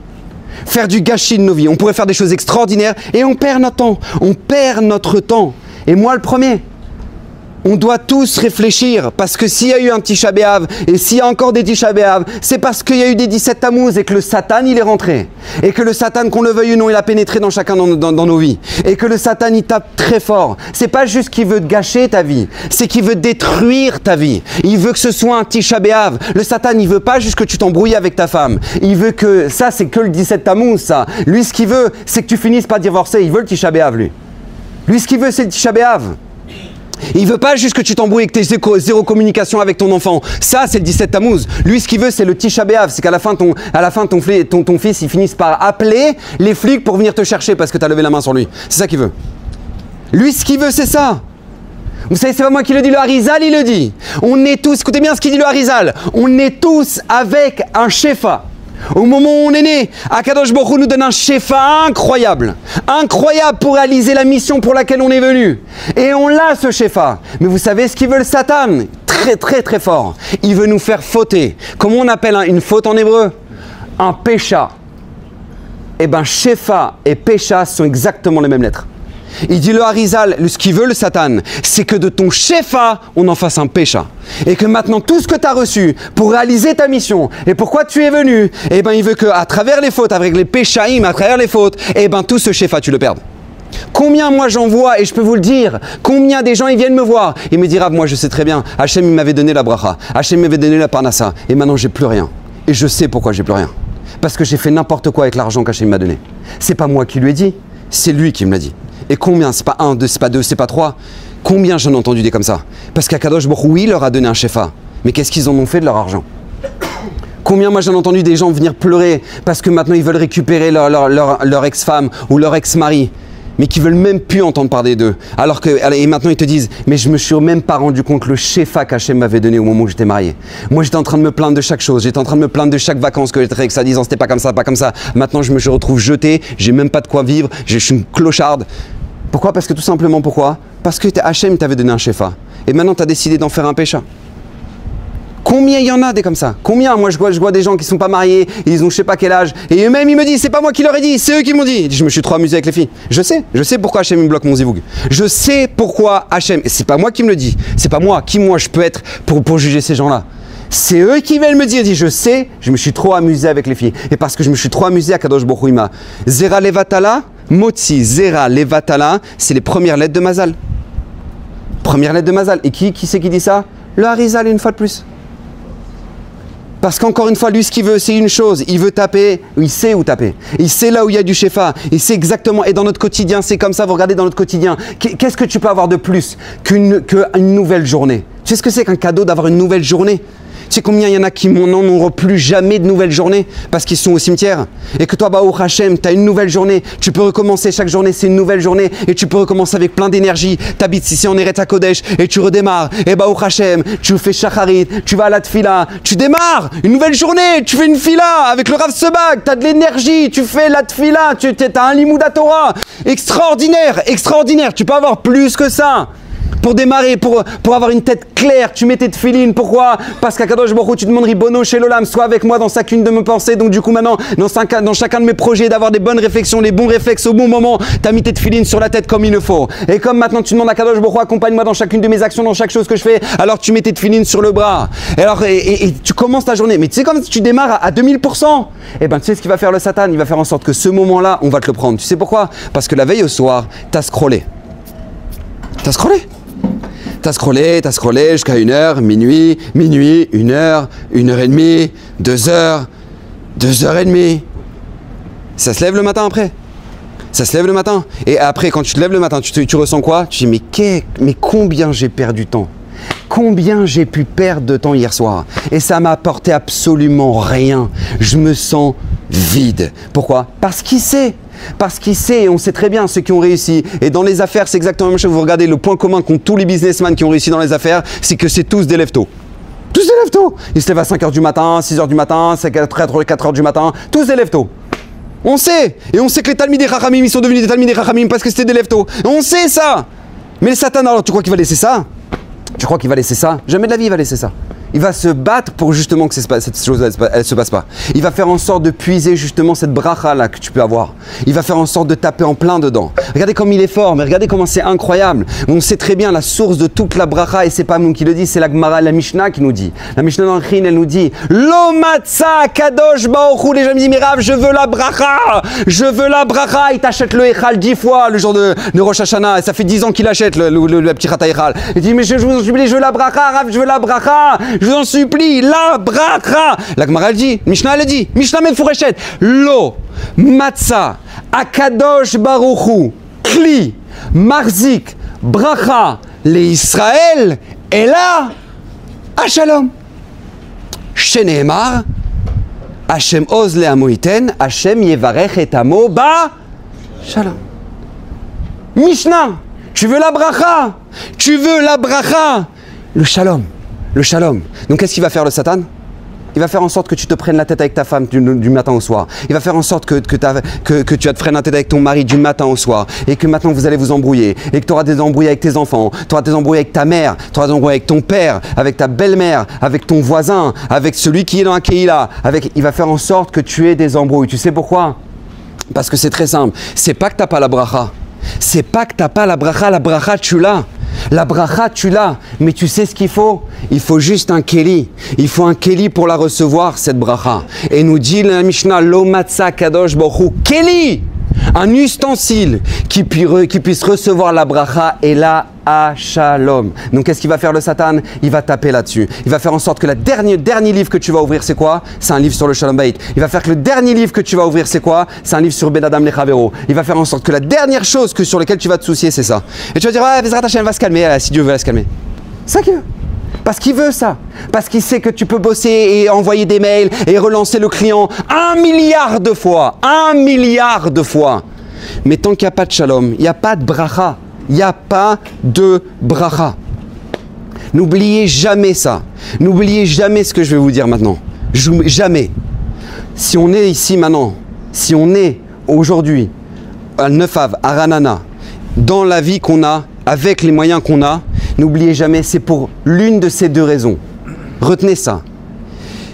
Speaker 1: Faire du gâchis de nos vies. On pourrait faire des choses extraordinaires et on perd notre temps. On perd notre temps. Et moi, le premier. On doit tous réfléchir, parce que s'il y a eu un Tisha B'Av, et s'il y a encore des Tisha B'Av, c'est parce qu'il y a eu des 17 Tammuz et que le Satan il est rentré. Et que le Satan, qu'on le veuille ou non, il a pénétré dans chacun dans nos vies. Et que le Satan il tape très fort. C'est pas juste qu'il veut gâcher ta vie, c'est qu'il veut détruire ta vie. Il veut que ce soit un Tisha B'Av. Le Satan il veut pas juste que tu t'embrouilles avec ta femme. Il veut que, ça c'est que le 17 Tammuz ça. Lui ce qu'il veut, c'est que tu finisses par divorcer. Il veut le Tisha B'Av lui. Lui ce qu'il veut c'est le Tisha B'Av. Il veut pas juste que tu t'embrouilles et que tu aies zéro communication avec ton enfant. Ça, c'est le 17 Tammuz. Lui, ce qu'il veut, c'est le Tisha B'Av. C'est qu'à la fin, ton fils, il finisse par appeler les flics pour venir te chercher parce que tu as levé la main sur lui. C'est ça qu'il veut. Lui, ce qu'il veut, c'est ça. Vous savez, c'est pas moi qui le dis, le Harizal, il le dit. On est tous, écoutez bien ce qu'il dit le Harizal, on est tous avec un Shefa. Au moment où on est né, Akadosh Baruch Hu nous donne un Shefa incroyable. Incroyable pour réaliser la mission pour laquelle on est venu. Et on l'a ce Shefa. Mais vous savez ce qu'il veut le Satan? Très très très fort. Il veut nous faire fauter. Comment on appelle une faute en hébreu? Un pécha. Eh bien, Shefa et pécha sont exactement les mêmes lettres. Il dit le Harizal, ce qu'il veut le Satan, c'est que de ton Shefa, on en fasse un pécha. Et que maintenant, tout ce que tu as reçu pour réaliser ta mission, et pourquoi tu es venu, eh ben, il veut qu'à travers les fautes, avec les péchaïm, à travers les fautes, eh ben, tout ce Shefa, tu le perdes. Combien moi j'en vois, et je peux vous le dire, combien des gens ils viennent me voir, ils me disent, moi je sais très bien, Hachem il m'avait donné la bracha, Hachem m'avait donné la parnassa, et maintenant j'ai plus rien. Et je sais pourquoi j'ai plus rien. parce que j'ai fait n'importe quoi avec l'argent qu'Hachem m'a donné. C'est pas moi qui lui ai dit, c'est lui qui me l'a dit. Et combien? C'est pas un, deux, c'est pas deux, c'est pas trois. Combien j'en ai entendu des comme ça? Parce qu'Akadosh Baruch Hu, oui, leur a donné un shefa. Mais qu'est-ce qu'ils en ont fait de leur argent? Combien moi j'en ai entendu des gens venir pleurer parce que maintenant ils veulent récupérer leur ex-femme ou leur ex-mari, mais qui veulent même plus entendre parler d'eux. Alors que, et maintenant ils te disent, mais je me suis même pas rendu compte le shefa qu'Hachem m'avait donné au moment où j'étais marié. Moi j'étais en train de me plaindre de chaque chose, j'étais en train de me plaindre de chaque vacances que j'étais avec ça, disant c'était pas comme ça, pas comme ça. Maintenant je me retrouve jeté, j'ai même pas de quoi vivre, je suis une clocharde. Pourquoi? Parce que tout simplement pourquoi? Parce que Hachem t'avait donné un shefa. Et maintenant tu as décidé d'en faire un pécha. Combien il y en a des comme ça? Combien? Moi je vois des gens qui sont pas mariés, ils ont je sais pas quel âge, et eux-mêmes ils me disent, c'est pas moi qui leur ai dit, c'est eux qui m'ont dit. Je me suis trop amusé avec les filles. Je sais pourquoi Hachem me bloque mon zivoug. Je sais pourquoi Hachem, et c'est pas moi qui me le dit, c'est pas moi, qui moi je peux être pour juger ces gens-là. C'est eux qui viennent me dire, je sais, je me suis trop amusé avec les filles. Et parce que je me suis trop amusé à Kadosh Baruch Hu Ima. Zera Levatala, Motzi, Zera Levatala, c'est les premières lettres de Mazal. Première lettre de Mazal. Et qui c'est qui dit ça? Le Harizal une fois de plus. Parce qu'encore une fois, lui, ce qu'il veut, c'est une chose. Il veut taper, il sait où taper. Il sait là où il y a du shefa. Il sait exactement. Et dans notre quotidien, c'est comme ça. Vous regardez dans notre quotidien. Qu'est-ce que tu peux avoir de plus qu'une nouvelle journée? Tu sais ce que c'est qu'un cadeau d'avoir une nouvelle journée? Tu sais combien il y en a qui n'en auront plus jamais de nouvelle journée parce qu'ils sont au cimetière? Et que toi, Baruch Hashem, tu as une nouvelle journée. Tu peux recommencer chaque journée, c'est une nouvelle journée. Et tu peux recommencer avec plein d'énergie. Tu habites ici en Eretz HaKodesh et tu redémarres. Et Baruch Hashem, tu fais Shacharit, tu vas à la Tfila, tu démarres une nouvelle journée. Tu fais une Fila avec le Rav Sebag, tu as de l'énergie, tu fais la Tfila, tu as un Limouda Torah. Extraordinaire, extraordinaire. Tu peux avoir plus que ça. Pour démarrer, pour avoir une tête claire, tu mets tes tefilines. Pourquoi? Parce qu'à Kadosh Baruch Hu, tu demandes Ribono chez l'Olam, sois avec moi dans chacune de mes pensées. Donc du coup maintenant, dans chacun de mes projets, d'avoir des bonnes réflexions, les bons réflexes au bon moment, tu as mis tes tefilines sur la tête comme il le faut. Et comme maintenant tu demandes à Kadosh Baruch Hu, accompagne-moi dans chacune de mes actions, dans chaque chose que je fais, alors tu mets tes tefilines sur le bras. Et tu commences ta journée. Mais tu sais comme tu démarres à 2000%, et ben tu sais ce qu'il va faire le Satan? Il va faire en sorte que ce moment-là, on va te le prendre. Tu sais pourquoi? Parce que la veille au soir, t'as scrollé. T'as scrollé T'as scrollé jusqu'à 1h, minuit, 1h, 1h30, 2h, 2h30. Ça se lève le matin après. Ça se lève le matin. Et après, quand tu te lèves le matin, tu ressens quoi? Tu dis, mais combien j'ai perdu de temps? Combien j'ai pu perdre de temps hier soir? Et ça m'a apporté absolument rien. Je me sens vide. Pourquoi? Parce qu'il sait. Parce qu'il sait, et on sait très bien ceux qui ont réussi. Et dans les affaires, c'est exactement la même chose. Vous regardez le point commun qu'ont tous les businessmen qui ont réussi dans les affaires, c'est que c'est tous des lève-tôt. Tous des lève-tôt. Ils se lèvent à 5h du matin, 6h du matin, 4h du matin, tous des lève-tôt. On sait. Et on sait que les Talmidei Chachamim, ils sont devenus des Talmidei Chachamim parce que c'était des lève-tôt. On sait ça. Mais le Satan, alors tu crois qu'il va laisser ça? Tu crois qu'il va laisser ça? Jamais de la vie il va laisser ça. Il va se battre pour justement que cette chose elle se passe pas. Il va faire en sorte de puiser justement cette bracha là que tu peux avoir. Il va faire en sorte de taper en plein dedans. Regardez comme il est fort, mais regardez comment c'est incroyable. On sait très bien la source de toute la bracha, et c'est pas nous qui le dit, c'est la Gemara, la Mishnah qui nous dit. La Mishnah dans le Chin, elle nous dit Lo matzah kadosh baruch hu. Les gens me disent mais Rav, je veux la bracha, je veux la bracha. Il t'achète le Echal 10 fois le jour de Rosh Hashanah, et ça fait 10 ans qu'il achète le petit Chata Echal. Il dit mais je vous en supplie, je veux la bracha, Rav, je veux la bracha. Je vous en supplie, la bracha. La Gemara elle dit, Mishnah elle dit, Mishnah Mefureshet, Lo matzah akadosh baruch hu kli marzik bracha le Israël et là Shalom. Sheneemar Hashem oz le'amo yiten, Hashem yevarech et amo ba Shalom. Mishnah, tu veux la bracha, tu veux la bracha, le Shalom. Le Shalom. Donc qu'est-ce qu'il va faire le Satan? Il va faire en sorte que tu te prennes la tête avec ta femme du matin au soir. Il va faire en sorte que tu vas te prendre la tête avec ton mari du matin au soir. Et que maintenant vous allez vous embrouiller. Et que tu auras des embrouilles avec tes enfants. Tu auras des embrouilles avec ta mère. Tu auras des embrouilles avec ton père. Avec ta belle-mère. Avec ton voisin. Avec celui qui est dans la Keïla. Il va faire en sorte que tu aies des embrouilles. Tu sais pourquoi? Parce que c'est très simple. C'est pas que tu n'as pas la bracha. C'est pas que tu n'as pas la bracha tu l'as. La bracha, tu l'as, mais tu sais ce qu'il faut? Il faut juste un keli. Il faut un keli pour la recevoir, cette bracha. Et nous dit la Mishnah, Lo matzah kadosh baruch hu keli. un ustensile qui puisse recevoir la bracha et la shalom. Donc qu'est-ce qu'il va faire le Satan? Il va taper là-dessus. Il va faire en sorte que le dernier livre que tu vas ouvrir, c'est quoi? C'est un livre sur le Shalom Bayit. Il va faire que le dernier livre que tu vas ouvrir, c'est quoi? C'est un livre sur Ben Adam Lechavero. Il va faire en sorte que la dernière chose sur laquelle tu vas te soucier, c'est ça. Et tu vas dire, ouais, Bezrat Hashem va se calmer, si Dieu veut, elle va se calmer. C'est ça qu'il veut. Parce qu'il veut ça. Parce qu'il sait que tu peux bosser et envoyer des mails et relancer le client 1 milliard de fois. 1 milliard de fois. Mais tant qu'il n'y a pas de shalom, il n'y a pas de bracha. Il n'y a pas de bracha. N'oubliez jamais ça. N'oubliez jamais ce que je vais vous dire maintenant. Jamais. Si on est ici maintenant, si on est aujourd'hui à Neuf-Av, à Ranana, dans la vie qu'on a, avec les moyens qu'on a, n'oubliez jamais, c'est pour l'une de ces deux raisons. Retenez ça.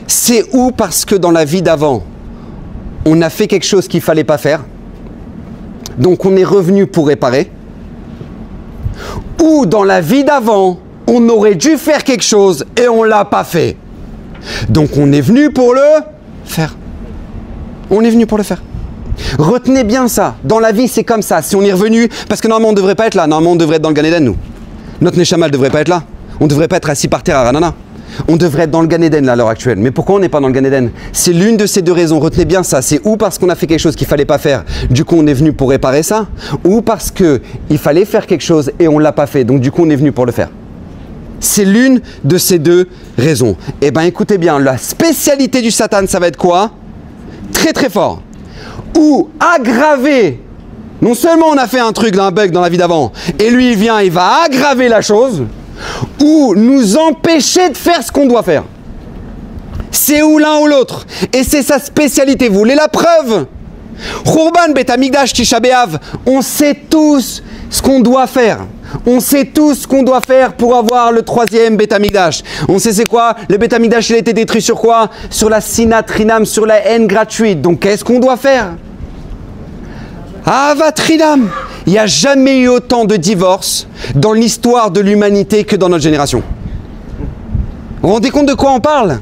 Speaker 1: C'est ou parce que dans la vie d'avant, on a fait quelque chose qu'il ne fallait pas faire, donc on est revenu pour réparer, ou dans la vie d'avant, on aurait dû faire quelque chose et on ne l'a pas fait. Donc on est venu pour le faire. On est venu pour le faire. Retenez bien ça. Dans la vie, c'est comme ça. Si on est revenu, parce que normalement on ne devrait pas être là, normalement on devrait être dans le Gan Eden, nous. Notre Neshama ne devrait pas être là. On ne devrait pas être assis par terre à Ranana. On devrait être dans le Gan Eden là, à l'heure actuelle. Mais pourquoi on n'est pas dans le Gan Eden? C'est l'une de ces deux raisons. Retenez bien ça. C'est ou parce qu'on a fait quelque chose qu'il ne fallait pas faire, du coup on est venu pour réparer ça, ou parce qu'il fallait faire quelque chose et on ne l'a pas fait, donc du coup on est venu pour le faire. C'est l'une de ces deux raisons. Eh bien écoutez bien, la spécialité du Satan, ça va être quoi? Très très fort. Ou aggraver. Non seulement on a fait un truc, un bug dans la vie d'avant, et lui il vient, il va aggraver la chose, ou nous empêcher de faire ce qu'on doit faire. C'est ou l'un ou l'autre. Et c'est sa spécialité. Vous voulez la preuve? Khurban Bet Hamikdash Tisha B'Av, on sait tous ce qu'on doit faire. On sait tous ce qu'on doit faire pour avoir le 3e Bet Hamikdash. On sait c'est quoi? Le Bet Hamikdash, il a été détruit sur quoi? Sur la sinat rinam, sur la haine gratuite. Donc qu'est-ce qu'on doit faire? Ahavat Rinam. Il n'y a jamais eu autant de divorces dans l'histoire de l'humanité que dans notre génération. Vous vous rendez compte de quoi on parle?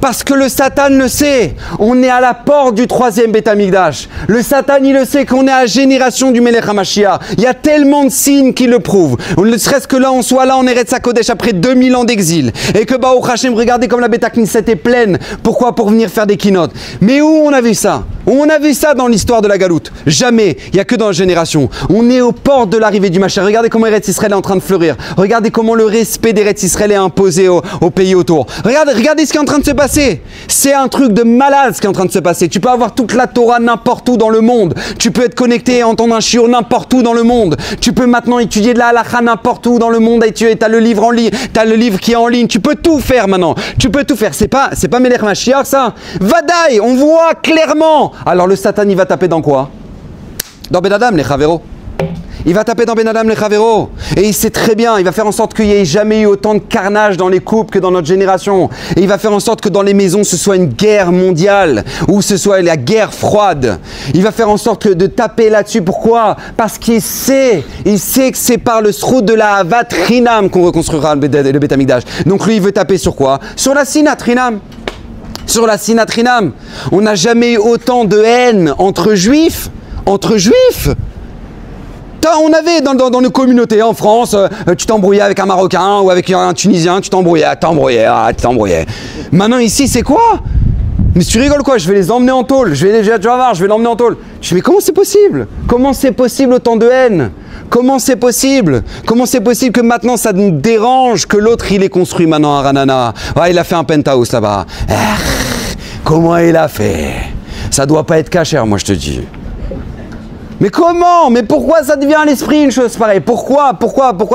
Speaker 1: Parce que le Satan le sait. On est à la porte du 3e Bet Hamikdash. Le Satan, il le sait qu'on est à la génération du Melech HaMashiach. Il y a tellement de signes qui le prouvent. Ne serait-ce que là, on soit là en Eretz HaKodesh après 2000 ans d'exil. Et que Baruch Hashem, regardez comme la Beta Knesset est pleine. Pourquoi? Pour venir faire des keynotes. Mais où on a vu ça? Où on a vu ça dans l'histoire de la Galoute? Jamais. Il n'y a que dans la génération. On est aux portes de l'arrivée du Mashiach. Regardez comment Eretz Israël est en train de fleurir. Regardez comment le respect d'Eretz Israël est imposé au pays autour. Regardez ce qui est en train de se passer. C'est un truc de malade ce qui est en train de se passer. Tu peux avoir toute la Torah n'importe où dans le monde. Tu peux être connecté et entendre un shiur n'importe où dans le monde. Tu peux maintenant étudier de la halakha n'importe où dans le monde. Et tu as le livre en ligne, tu as le livre qui est en ligne. Tu peux tout faire maintenant. Tu peux tout faire. C'est pas Melech Mashiach ça. Vadaï, on voit clairement. Alors le Satan, il va taper dans quoi? Dans Ben Adam Lechavero. Il va taper dans Ben Adam Lechavero. Et il sait très bien, il va faire en sorte qu'il n'y ait jamais eu autant de carnage dans les couples que dans notre génération. Et il va faire en sorte que dans les maisons, ce soit une guerre mondiale, ou ce soit la guerre froide. Il va faire en sorte de taper là-dessus. Pourquoi? Parce qu'il sait que c'est par le sroud de la Ahavat Rinam qu'on reconstruira le Bet Hamikdash. Donc lui, il veut taper sur quoi? Sur la sinat Rinam. Sur la sinat Rinam. On n'a jamais eu autant de haine entre juifs. Entre juifs. On avait dans nos communautés en France, tu t'embrouillais avec un Marocain ou avec un Tunisien, tu t'embrouillais. Maintenant ici, c'est quoi? Mais tu rigoles quoi? Je vais les emmener en tôle. Je vais l'emmener en tôle. Je dis mais comment c'est possible? Comment c'est possible autant de haine? Comment c'est possible? Comment c'est possible que maintenant ça nous dérange que l'autre il est construit maintenant à Ranana? Ouais, il a fait un penthouse là-bas. Comment il a fait? Ça doit pas être caché, moi je te dis. Mais comment? Mais pourquoi ça devient à l'esprit une chose pareille? Pourquoi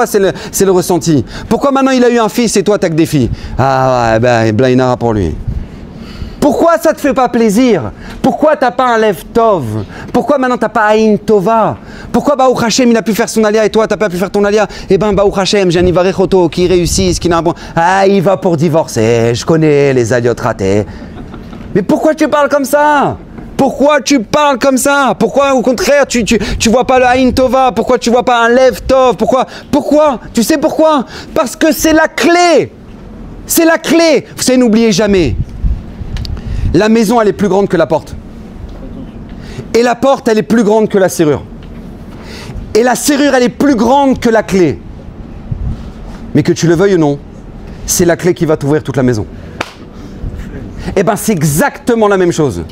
Speaker 1: c'est le ressenti? Pourquoi maintenant il a eu un fils et toi t'as que des filles? Ah ouais, Blainara pour lui. Pourquoi ça te fait pas plaisir? Pourquoi t'as pas un Lev Tov? Pourquoi maintenant t'as pas Aïn Tova? Pourquoi Baruch Hashem il a pu faire son alia et toi t'as pas pu faire ton alia? Eh ben Baruch Hashem, j'ai un Ivarech Oto qui réussit, qui n'a un bon... Ah, il va pour divorcer, je connais les aliotes ratés. Mais pourquoi tu parles comme ça? Pourquoi tu parles comme ça? Pourquoi au contraire tu vois pas le Aïn Tova? Pourquoi tu vois pas un Lev Tov? Pourquoi? Tu sais pourquoi? Parce que c'est la clé. C'est la clé. Vous savez, n'oubliez jamais. La maison elle est plus grande que la porte. Et la porte, elle est plus grande que la serrure. Et la serrure, elle est plus grande que la clé. Mais que tu le veuilles ou non, c'est la clé qui va t'ouvrir toute la maison. Eh bien, c'est exactement la même chose.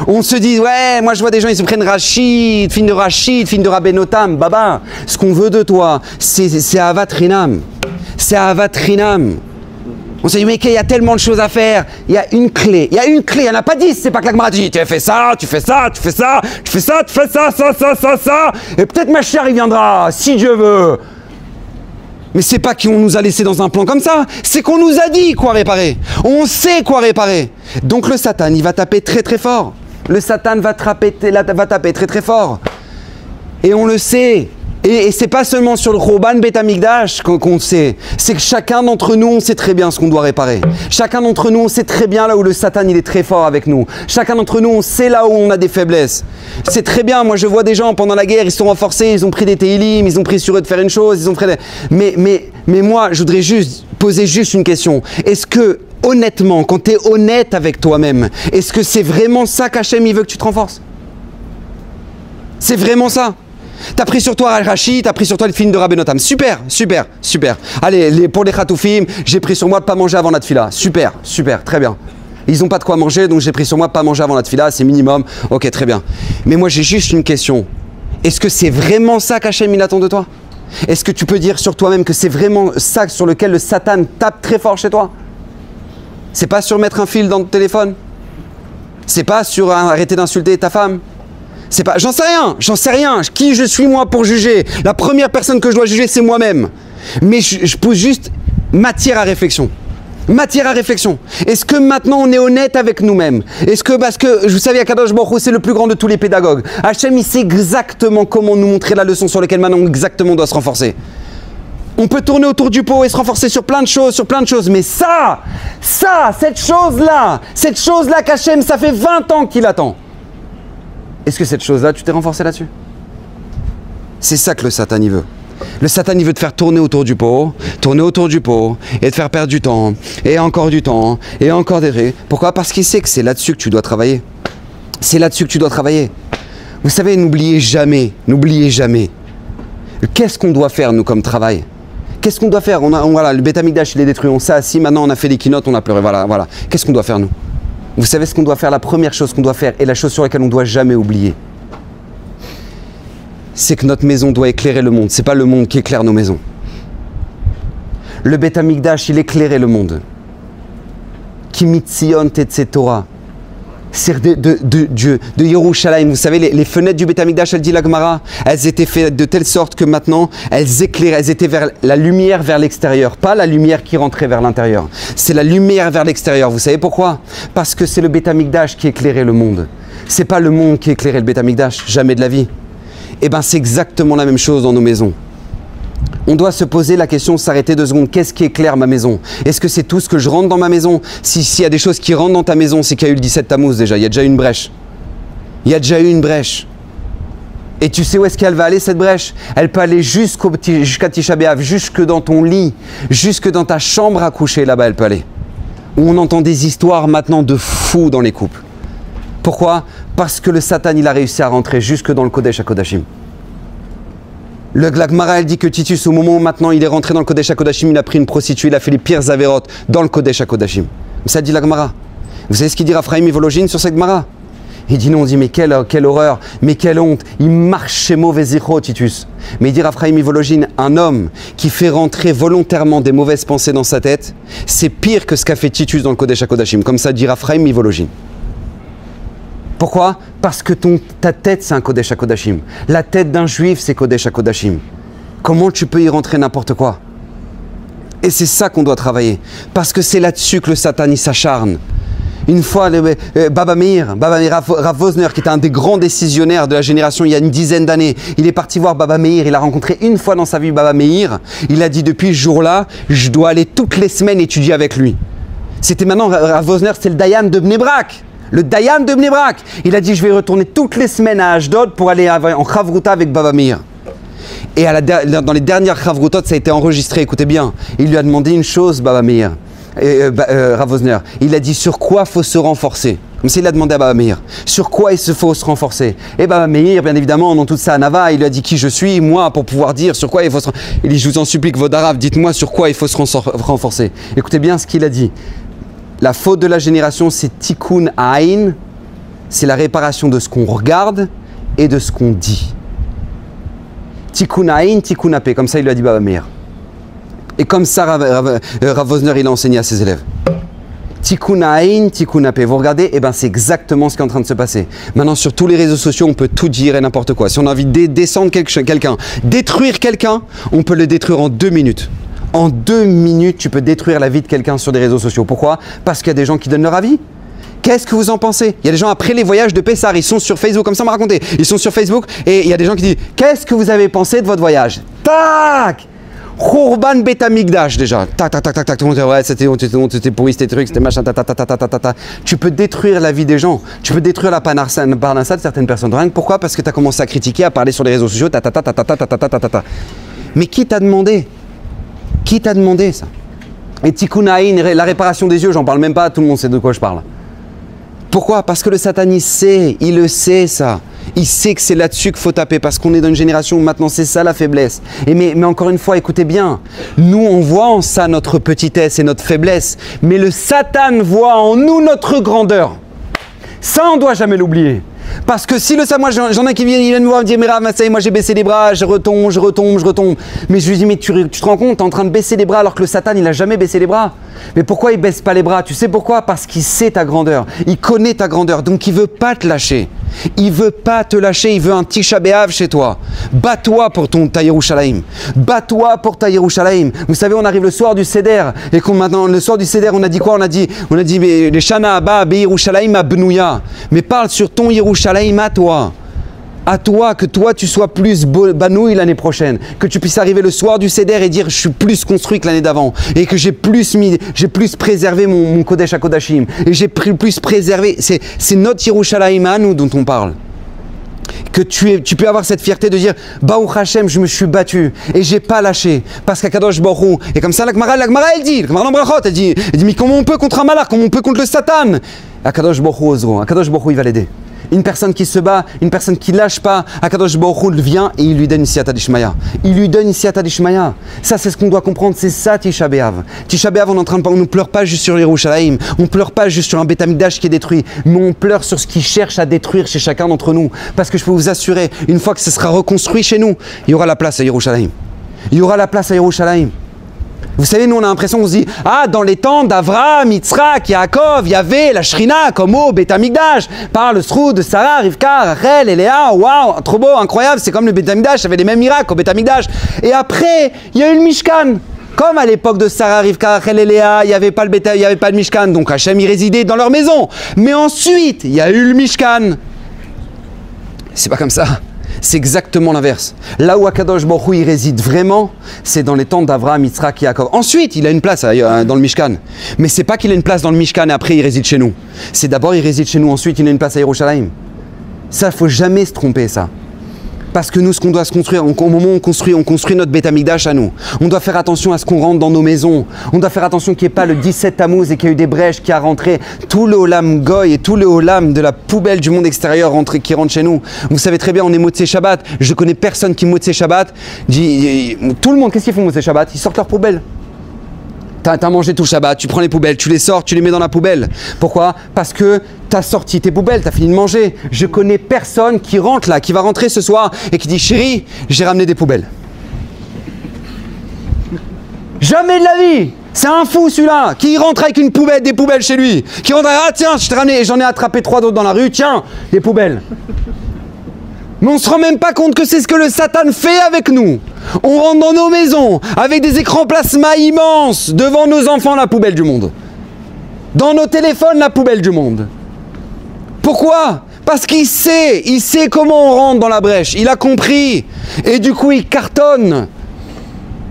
Speaker 1: On se dit, ouais, moi je vois des gens, ils se prennent Rachid, fille de Rabbenotam, baba. Ce qu'on veut de toi, c'est Avat Rinam. C'est Avat Rinam. On se dit, mais il y a tellement de choses à faire. Il y a une clé. Il y a une clé. Il n'y en a pas 10. C'est pas que la Gemara dit, tu fais ça, tu fais ça, tu fais ça, tu fais ça, tu fais ça, ça. Et peut-être ma chère, il viendra, si Dieu veut. Mais c'est pas qu'on nous a laissé dans un plan comme ça. C'est qu'on nous a dit quoi réparer. On sait quoi réparer. Donc le Satan, il va taper très très fort. Le Satan va taper très très fort. Et on le sait. Et c'est pas seulement sur le Chorban Beit Hamikdash qu'on sait. C'est que chacun d'entre nous, on sait très bien ce qu'on doit réparer. Chacun d'entre nous, on sait très bien là où le Satan, il est très fort avec nous. Chacun d'entre nous, on sait là où on a des faiblesses. C'est très bien. Moi, je vois des gens pendant la guerre, ils se sont renforcés, ils ont pris des Tehillim, ils ont pris sur eux de faire une chose, ils ont pris mais moi, je voudrais juste poser une question. Est-ce que, honnêtement, quand tu es honnête avec toi-même, est-ce que c'est vraiment ça qu'Hachem, il veut que tu te renforces? C'est vraiment ça? T'as pris sur toi Rachid, t'as pris sur toi le film de Rabbenotam. Super, super, super. Allez, pour les Khatoufim, j'ai pris sur moi de pas manger avant la tfila. Super, super, très bien. Ils n'ont pas de quoi manger, donc j'ai pris sur moi de pas manger avant la tfila, c'est minimum. Ok, très bien. Mais moi, j'ai juste une question. Est-ce que c'est vraiment ça qu'Hachem il attend de toi? Est-ce que tu peux dire sur toi-même que c'est vraiment ça sur lequel le Satan tape très fort chez toi? C'est pas sur mettre un fil dans ton téléphone? C'est pas sur arrêter d'insulter ta femme? C'est pas, j'en sais rien. Qui je suis moi pour juger? La première personne que je dois juger, c'est moi-même. Mais je pose juste matière à réflexion. Matière à réflexion. Est-ce que maintenant on est honnête avec nous-mêmes? Est-ce que, parce que vous savez, Akadosh Baruch Hu, c'est le plus grand de tous les pédagogues. Hachem, il sait exactement comment nous montrer la leçon sur laquelle maintenant exactement on doit se renforcer. On peut tourner autour du pot et se renforcer sur plein de choses, mais cette chose-là qu'Hachem, ça fait 20 ans qu'il attend. Est-ce que cette chose-là, tu t'es renforcé là-dessus? C'est ça que le Satan, il veut. Le Satan, il veut te faire tourner autour du pot, et te faire perdre du temps, et encore des trucs. Pourquoi? Parce qu'il sait que c'est là-dessus que tu dois travailler. C'est là-dessus que tu dois travailler. Vous savez, n'oubliez jamais. Qu'est-ce qu'on doit faire, nous, comme travail? Qu'est-ce qu'on doit faire? Voilà, le Beit Hamikdash, il est détruit, on s'est assis, maintenant on a fait les keynotes, on a pleuré, voilà. Qu'est-ce qu'on doit faire, nous? Vous savez ce qu'on doit faire? La première chose qu'on doit faire, et la chose sur laquelle on ne doit jamais oublier, c'est que notre maison doit éclairer le monde. Ce n'est pas le monde qui éclaire nos maisons. Le Beit Hamikdash, il éclairait le monde. Ki mitzion tetze Torah. C'est de Yerushalayim. Vous savez, les fenêtres du Beit Hamikdash, elle dit la Gemara, elles étaient faites de telle sorte que maintenant, elles éclairaient, elles étaient vers la lumière vers l'extérieur, pas la lumière qui rentrait vers l'intérieur. C'est la lumière vers l'extérieur. Vous savez pourquoi? Parce que c'est le Beit Hamikdash qui éclairait le monde. C'est pas le monde qui éclairait le Beit Hamikdash, jamais de la vie. Eh bien, c'est exactement la même chose dans nos maisons. On doit se poser la question, s'arrêter 2 secondes. Qu'est-ce qui éclaire ma maison? Est-ce que c'est tout ce que je rentre dans ma maison? S'il y a des choses qui rentrent dans ta maison, c'est qu'il y a eu le 17 Tammuz déjà. Il y a déjà eu une brèche. Et tu sais où est-ce qu'elle va aller, cette brèche? Elle peut aller jusqu'à Tisha B'Av, jusque dans ton lit, jusque dans ta chambre à coucher, là-bas elle peut aller. Où on entend des histoires maintenant de fous dans les couples. Pourquoi? Parce que le Satan, il a réussi à rentrer jusque dans le Kodesh HaKodashim. La Gemara, elle dit que Titus, au moment où maintenant il est rentré dans le Kodesh HaKodashim, il a pris une prostituée, il a fait les pires avérotes dans le Kodesh HaKodashim. Ça dit la Gemara. Vous savez ce qu'il dit Raphaïm Ivologine sur cette Gemara? Il dit non, on dit mais quelle horreur, mais quelle honte, il marche chez mauvais zichro, Titus. Mais il dit Raphaïm Ivologine, un homme qui fait rentrer volontairement des mauvaises pensées dans sa tête, c'est pire que ce qu'a fait Titus dans le Kodesh HaKodashim. Comme ça dit Raphaïm Ivologine. Pourquoi? Parce que ta tête, c'est un Kodesh HaKodashim. La tête d'un juif, c'est Kodesh HaKodashim. Comment tu peux y rentrer n'importe quoi? Et c'est ça qu'on doit travailler. Parce que c'est là-dessus que le Satan, il s'acharne. Une fois, Baba Meir, Rav Wosner, qui était un des grands décisionnaires de la génération il y a une dizaine d'années, il est parti voir Baba Meir, il a rencontré une fois dans sa vie Baba Meir, il a dit depuis ce jour-là, je dois aller toutes les semaines étudier avec lui. C'était maintenant, Rav Wosner, c'est le Dayan de Bnei Brak. Le Dayan de Bnei Brak. Il a dit, je vais retourner toutes les semaines à Ashdod pour aller en Chavruta avec Baba Meir. Et dans les dernières Chavrutot, ça a été enregistré, écoutez bien. Il lui a demandé une chose, Baba Meir. Rav Wosner, il a dit sur quoi faut se renforcer. Comme s'il a demandé à Baba Meir, sur quoi il faut se renforcer. Et Baba Meir, bien évidemment, dans toute sa Nava, il lui a dit qui je suis, moi, pour pouvoir dire sur quoi il faut se renforcer. Il dit, je vous en supplie que vos Darav, dites-moi sur quoi il faut se renforcer. Écoutez bien ce qu'il a dit. La faute de la génération, c'est Tikkun Aïn, c'est la réparation de ce qu'on regarde et de ce qu'on dit. Tikkun Aïn, Tikkun Apé, comme ça il lui a dit Baba Meir. Et comme ça, Rav Wosner, il a enseigné à ses élèves. Tikkun Aïn, Tikkun Apé. Vous regardez, et ben c'est exactement ce qui est en train de se passer. Maintenant, sur tous les réseaux sociaux, on peut tout dire et n'importe quoi. Si on a envie de descendre quelqu'un, détruire quelqu'un, on peut le détruire en 2 minutes. En 2 minutes, tu peux détruire la vie de quelqu'un sur des réseaux sociaux. Pourquoi? Parce qu'il y a des gens qui donnent leur avis. Qu'est-ce que vous en pensez? Il y a des gens après les voyages de Pessar, ils sont sur Facebook, comme ça on m'a raconté. Ils sont sur Facebook et il y a des gens qui disent qu'est-ce que vous avez pensé de votre voyage? Tac! Khurban Bet Hamikdash déjà. Tac, tac, tac, tac, tac. Tout le monde dit ouais, c'était pourri, c'était truc, c'était machin, ta, ta, ta, ta, ta, ta, ta. Tu peux détruire la vie des gens. Tu peux détruire la parnassa de certaines personnes. Rien que pourquoi? Parce que tu as commencé à critiquer, à parler sur les réseaux sociaux, ta, ta, ta, ta, ta, ta, ta, ta, ta, ta. Mais qui t'a demandé? Qui t'a demandé ça? Et Tikkun Aïn, la réparation des yeux, j'en parle même pas, tout le monde sait de quoi je parle. Pourquoi? Parce que le Satan, il le sait ça. Il sait que c'est là-dessus qu'il faut taper parce qu'on est dans une génération où maintenant c'est ça la faiblesse. Mais encore une fois, écoutez bien, nous on voit en ça notre petitesse et notre faiblesse, mais le Satan voit en nous notre grandeur. Ça, on ne doit jamais l'oublier. Parce que si le Satan, moi j'en ai qui viennent me voir me dire mais Rav, moi j'ai baissé les bras, je retombe. Mais je lui dis mais tu te rends compte, tu es en train de baisser les bras alors que le Satan il n'a jamais baissé les bras. Mais pourquoi il baisse pas les bras? Tu sais pourquoi? Parce qu'il sait ta grandeur, il connaît ta grandeur, donc il veut pas te lâcher. Il veut pas te lâcher, il veut un Tisha B'Av chez toi. Bats-toi pour ta Yerushalayim. Bats-toi pour ta Yerushalayim. Vous savez, on arrive le soir du Seder et maintenant le soir du Seder, on a dit quoi? On a dit mais les Shana Abba Be Yerushalayim Abnouya. Mais parle sur ton Yerushalayim à toi. À toi, que toi tu sois plus banouille l'année prochaine, que tu puisses arriver le soir du Seder et dire je suis plus construit que l'année d'avant et que j'ai plus préservé mon Kodesh à Kodashim et j'ai plus préservé, c'est notre Yerushalayim à nous dont on parle. Que tu peux avoir cette fierté de dire Baruch Hashem, je me suis battu et j'ai pas lâché parce qu'Akadosh Baruch Hu, et comme ça la Gemara elle dit, la Gemara Brachot, elle dit mais comment on peut contre un malach, comment on peut contre le Satan? Akadosh Baruch Hu osera, Akadosh Baruch Hu il va l'aider. Une personne qui se bat, une personne qui lâche pas, Akadosh Baruch Hu vient et il lui donne une siyata d'Ishmaya. Il lui donne une siyata d'Ishmaya. Ça, c'est ce qu'on doit comprendre, c'est ça Tisha B'Av. Tisha B'Av, on ne pleure pas juste sur les Yerushalayim, on ne pleure pas juste sur un Beit Hamikdash qui est détruit, mais on pleure sur ce qui cherche à détruire chez chacun d'entre nous. Parce que je peux vous assurer, une fois que ce sera reconstruit chez nous, il y aura la place à Yerushalayim. Il y aura la place à Yerushalayim. Vous savez, nous on a l'impression qu'on se dit ah, dans les temps d'Avraham, Yitzhak, Yaakov, il y avait la Shrina comme au Beit Hamikdash, par le Sroud de Sarah, Rivka, Rachel et Léa, waouh, trop beau, incroyable, c'est comme le Beit Hamikdash, il y avait les mêmes miracles au Beit Hamikdash. Et après, il y a eu le Mishkan. Comme à l'époque de Sarah, Rivka, Rachel et Léa, il n'y avait pas le Mishkan, donc Hachem y résidait dans leur maison. Mais ensuite, il y a eu le Mishkan. C'est pas comme ça. C'est exactement l'inverse. Là où Akadosh Baruch Hu il réside vraiment, c'est dans les temps d'Avraham, Yitzhak et Yaakov. Ensuite, il a une place dans le Mishkan. Mais c'est pas qu'il a une place dans le Mishkan et après il réside chez nous. C'est d'abord il réside chez nous, ensuite il a une place à Yerushalayim. Ça, il ne faut jamais se tromper ça. Parce que nous, ce qu'on doit se construire, au moment où on construit notre Beit Hamikdash à nous. On doit faire attention à ce qu'on rentre dans nos maisons. On doit faire attention qu'il n'y ait pas le 17 Tammuz et qu'il y a eu des brèches qui a rentré tout le Olam Goy et tout le Olam de la poubelle du monde extérieur qui rentre chez nous. Vous savez très bien, on est Motzei Shabbat. Je connais personne qui Motzei Shabbat. Tout le monde, qu'est-ce qu'ils font Motzei Shabbat? Ils sortent leurs poubelles. T'as mangé tout le Shabbat, tu prends les poubelles, tu les sors, tu les mets dans la poubelle. Pourquoi? Parce que t'as sorti tes poubelles, t'as fini de manger. Je connais personne qui rentre là, qui va rentrer ce soir et qui dit chérie, j'ai ramené des poubelles. Jamais de la vie. C'est un fou celui-là, qui rentre avec une poubelle, des poubelles chez lui. Qui rentre, ah tiens, je t'ai ramené, et j'en ai attrapé 3 d'autres dans la rue, tiens, des poubelles. Mais on ne se rend même pas compte que c'est ce que le Satan fait avec nous. On rentre dans nos maisons avec des écrans plasma immenses devant nos enfants, la poubelle du monde. Dans nos téléphones, la poubelle du monde. Pourquoi? Parce qu'il sait comment on rentre dans la brèche. Il a compris. Et du coup, il cartonne.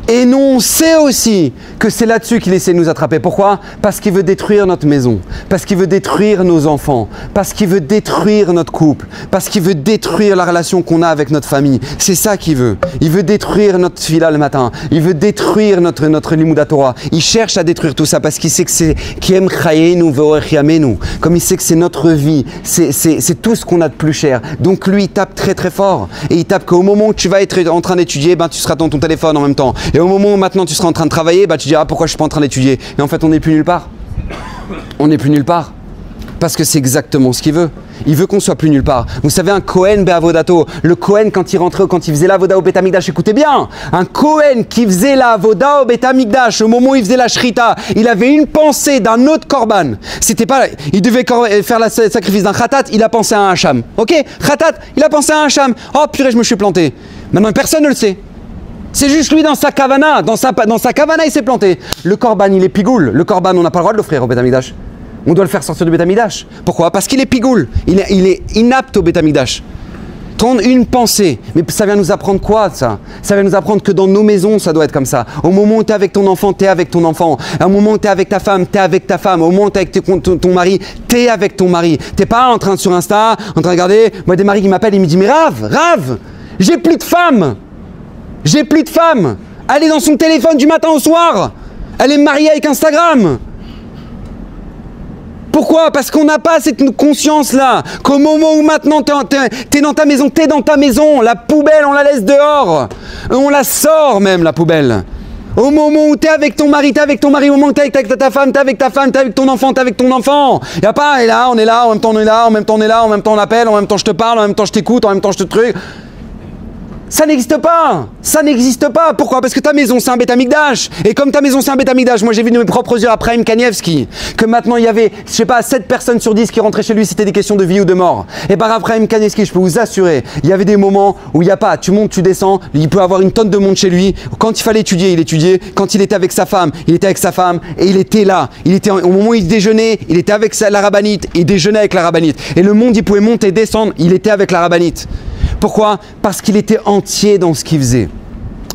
Speaker 1: Et nous, on sait aussi que c'est là-dessus qu'il essaie de nous attraper. Pourquoi? Parce qu'il veut détruire notre maison, parce qu'il veut détruire nos enfants, parce qu'il veut détruire notre couple, parce qu'il veut détruire la relation qu'on a avec notre famille. C'est ça qu'il veut. Il veut détruire notre fila le matin. Il veut détruire notre limouda Torah. Il cherche à détruire tout ça parce qu'il sait que c'est Kiem Chayenu Ve'orech Yamenu. Comme il sait que c'est notre vie, c'est tout ce qu'on a de plus cher. Donc lui, il tape très très fort. Et il tape qu'au moment où tu vas être en train d'étudier, ben, tu seras dans ton téléphone en même temps. Et au moment où maintenant tu seras en train de travailler, bah, tu diras pourquoi je ne suis pas en train d'étudier. Et en fait, on n'est plus nulle part. On n'est plus nulle part. Parce que c'est exactement ce qu'il veut. Il veut qu'on soit plus nulle part. Vous savez, un Kohen Be'avodato, le Kohen quand il rentrait, quand il faisait la Avoda au Beth Amikdash, écoutez bien, un Kohen qui faisait la Avoda au Beth Amikdash, au moment où il faisait la Shrita, il avait une pensée d'un autre Korban. C'était pas, il devait faire le sacrifice d'un Khatat, il a pensé à un Hacham. Ok? Khatat, il a pensé à un Hacham. Oh purée, je me suis planté. Maintenant, personne ne le sait. C'est juste lui dans sa kavana, dans sa kavana il s'est planté. Le korban il est pigoule. Le korban on n'a pas le droit de l'offrir au Beth Amikdash. On doit le faire sortir du Beth Amikdash. Pourquoi? Parce qu'il est pigoule. Il est inapte au Beth Amikdash. Prendre une pensée. Mais ça vient nous apprendre quoi ça? Ça vient nous apprendre que dans nos maisons ça doit être comme ça. Au moment où tu es avec ton enfant, tu es avec ton enfant. Au moment où tu es avec ta femme, tu es avec ta femme. Au moment où tu es avec ton mari, tu es avec ton mari. Tu n'es pas en train sur Insta, en train de regarder. Moi des maris qui m'appellent, ils me disent mais Rav, j'ai plus de femme. J'ai plus de femme. Elle est dans son téléphone du matin au soir. Elle est mariée avec Instagram. Pourquoi? Parce qu'on n'a pas cette conscience-là. Qu'au moment où maintenant t'es dans ta maison, t'es dans ta maison. La poubelle, on la laisse dehors. On la sort même, la poubelle. Au moment où t'es avec ton mari, au moment où t'es avec ta femme, t'es avec ta femme, t'es avec ton enfant, t'es avec ton enfant. Y a pas, on est là, en même temps on est là, en même temps on est là, en même temps on appelle, en même temps je te parle, en même temps je t'écoute, en même temps je te truc. Ça n'existe pas. Ça n'existe pas. Pourquoi? Parce que ta maison, c'est un Beth Amikdash. Et comme ta maison, c'est un Beth Amikdash, moi j'ai vu de mes propres yeux à Chaim Kanievski que maintenant il y avait, je sais pas, 7 personnes sur 10 qui rentraient chez lui, c'était des questions de vie ou de mort. Et par Chaim Kanievski, je peux vous assurer, il y avait des moments où il n'y a pas, tu montes, tu descends, il peut avoir une tonne de monde chez lui. Quand il fallait étudier, il étudiait. Quand il était avec sa femme, il était avec sa femme et il était là. Il était au moment où il déjeunait, il était avec la rabbinite, il déjeunait avec la rabbinite. Et le monde, il pouvait monter et descendre, il était avec la rabbinite. Pourquoi? Parce qu'il était entier dans ce qu'il faisait.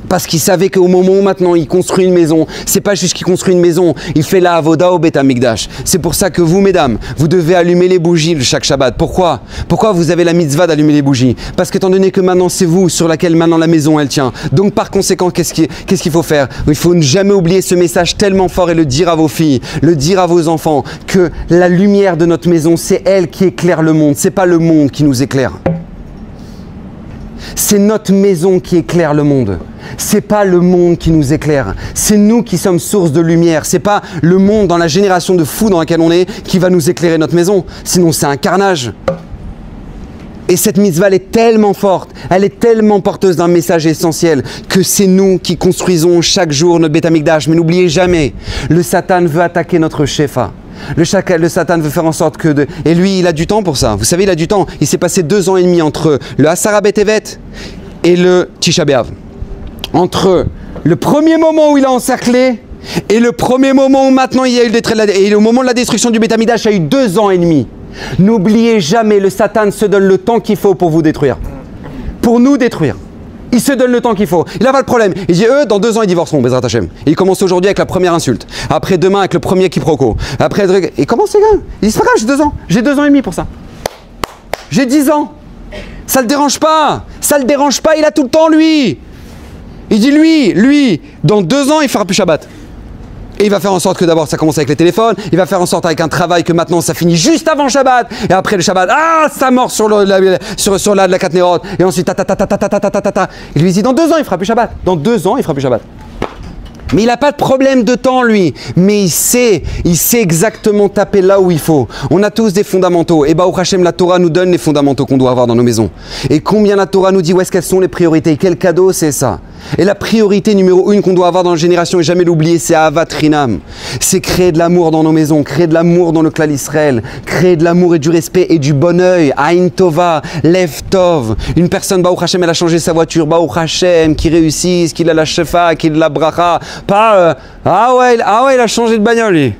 Speaker 1: Parce qu'il savait qu'au moment où maintenant il construit une maison, c'est pas juste qu'il construit une maison, il fait la avoda au Beth Amikdash. C'est pour ça que vous, mesdames, vous devez allumer les bougies chaque Shabbat. Pourquoi? Pourquoi vous avez la mitzvah d'allumer les bougies? Parce qu'étant donné que maintenant c'est vous sur laquelle maintenant la maison elle tient. Donc par conséquent, qu'est-ce qu'il faut faire? Il faut ne jamais oublier ce message tellement fort et le dire à vos filles, le dire à vos enfants, que la lumière de notre maison, c'est elle qui éclaire le monde, c'est pas le monde qui nous éclaire. C'est notre maison qui éclaire le monde. C'est pas le monde qui nous éclaire. C'est nous qui sommes source de lumière. C'est pas le monde dans la génération de fous dans laquelle on est qui va nous éclairer notre maison. Sinon, c'est un carnage. Et cette mitzvah, elle est tellement forte, elle est tellement porteuse d'un message essentiel que c'est nous qui construisons chaque jour notre Beth Amikdash. Mais n'oubliez jamais, le Satan veut attaquer notre Shefa. Le Satan veut faire en sorte que... Et lui, il a du temps pour ça. Vous savez, il a du temps. Il s'est passé 2 ans et demi entre le Asara B'Tevet et le Tisha B'Av. Entre le premier moment où il a encerclé et le premier moment où maintenant il y a eu et au moment de la destruction du Beth Amikdash, il y a eu 2 ans et demi. N'oubliez jamais, le Satan se donne le temps qu'il faut pour vous détruire. Pour nous détruire. Il se donne le temps qu'il faut. Il n'a pas de problème. Il dit, eux, dans 2 ans, ils divorceront, Bezrat Hashem. Il commence aujourd'hui avec la première insulte. Après, demain, avec le premier quiproquo. Après, et comment c'est grave? Il dit, c'est pas grave, j'ai 2 ans. J'ai 2 ans et demi pour ça. J'ai 10 ans. Ça le dérange pas. Ça le dérange pas, il a tout le temps, lui. Il dit, lui, dans 2 ans, il fera plus Shabbat. Et il va faire en sorte que d'abord ça commence avec les téléphones, il va faire en sorte avec un travail que maintenant ça finit juste avant Shabbat, et après le Shabbat, ça mord sur la Katnerot, et ensuite Il lui dit dans 2 ans il fera plus Shabbat, dans 2 ans il fera plus Shabbat. Mais il n'a pas de problème de temps, lui. Mais il sait exactement taper là où il faut. On a tous des fondamentaux. Et Baruch Hashem, la Torah nous donne les fondamentaux qu'on doit avoir dans nos maisons. Et combien la Torah nous dit où est-ce qu'elles sont les priorités? Quel cadeau c'est ça? Et la priorité numéro 1 qu'on doit avoir dans la génération, et jamais l'oublier, c'est Ahavat Rinam. C'est créer de l'amour dans nos maisons, créer de l'amour dans le clan Israël, créer de l'amour et du respect et du bon œil. Aïn Tova, Lev Tov. Une personne, Baruch Hashem, elle a changé sa voiture. Baruch Hashem, qui réussisse, qu'il a la shefa, qu'il a la bracha. Pas, il a changé de bagnole, lui.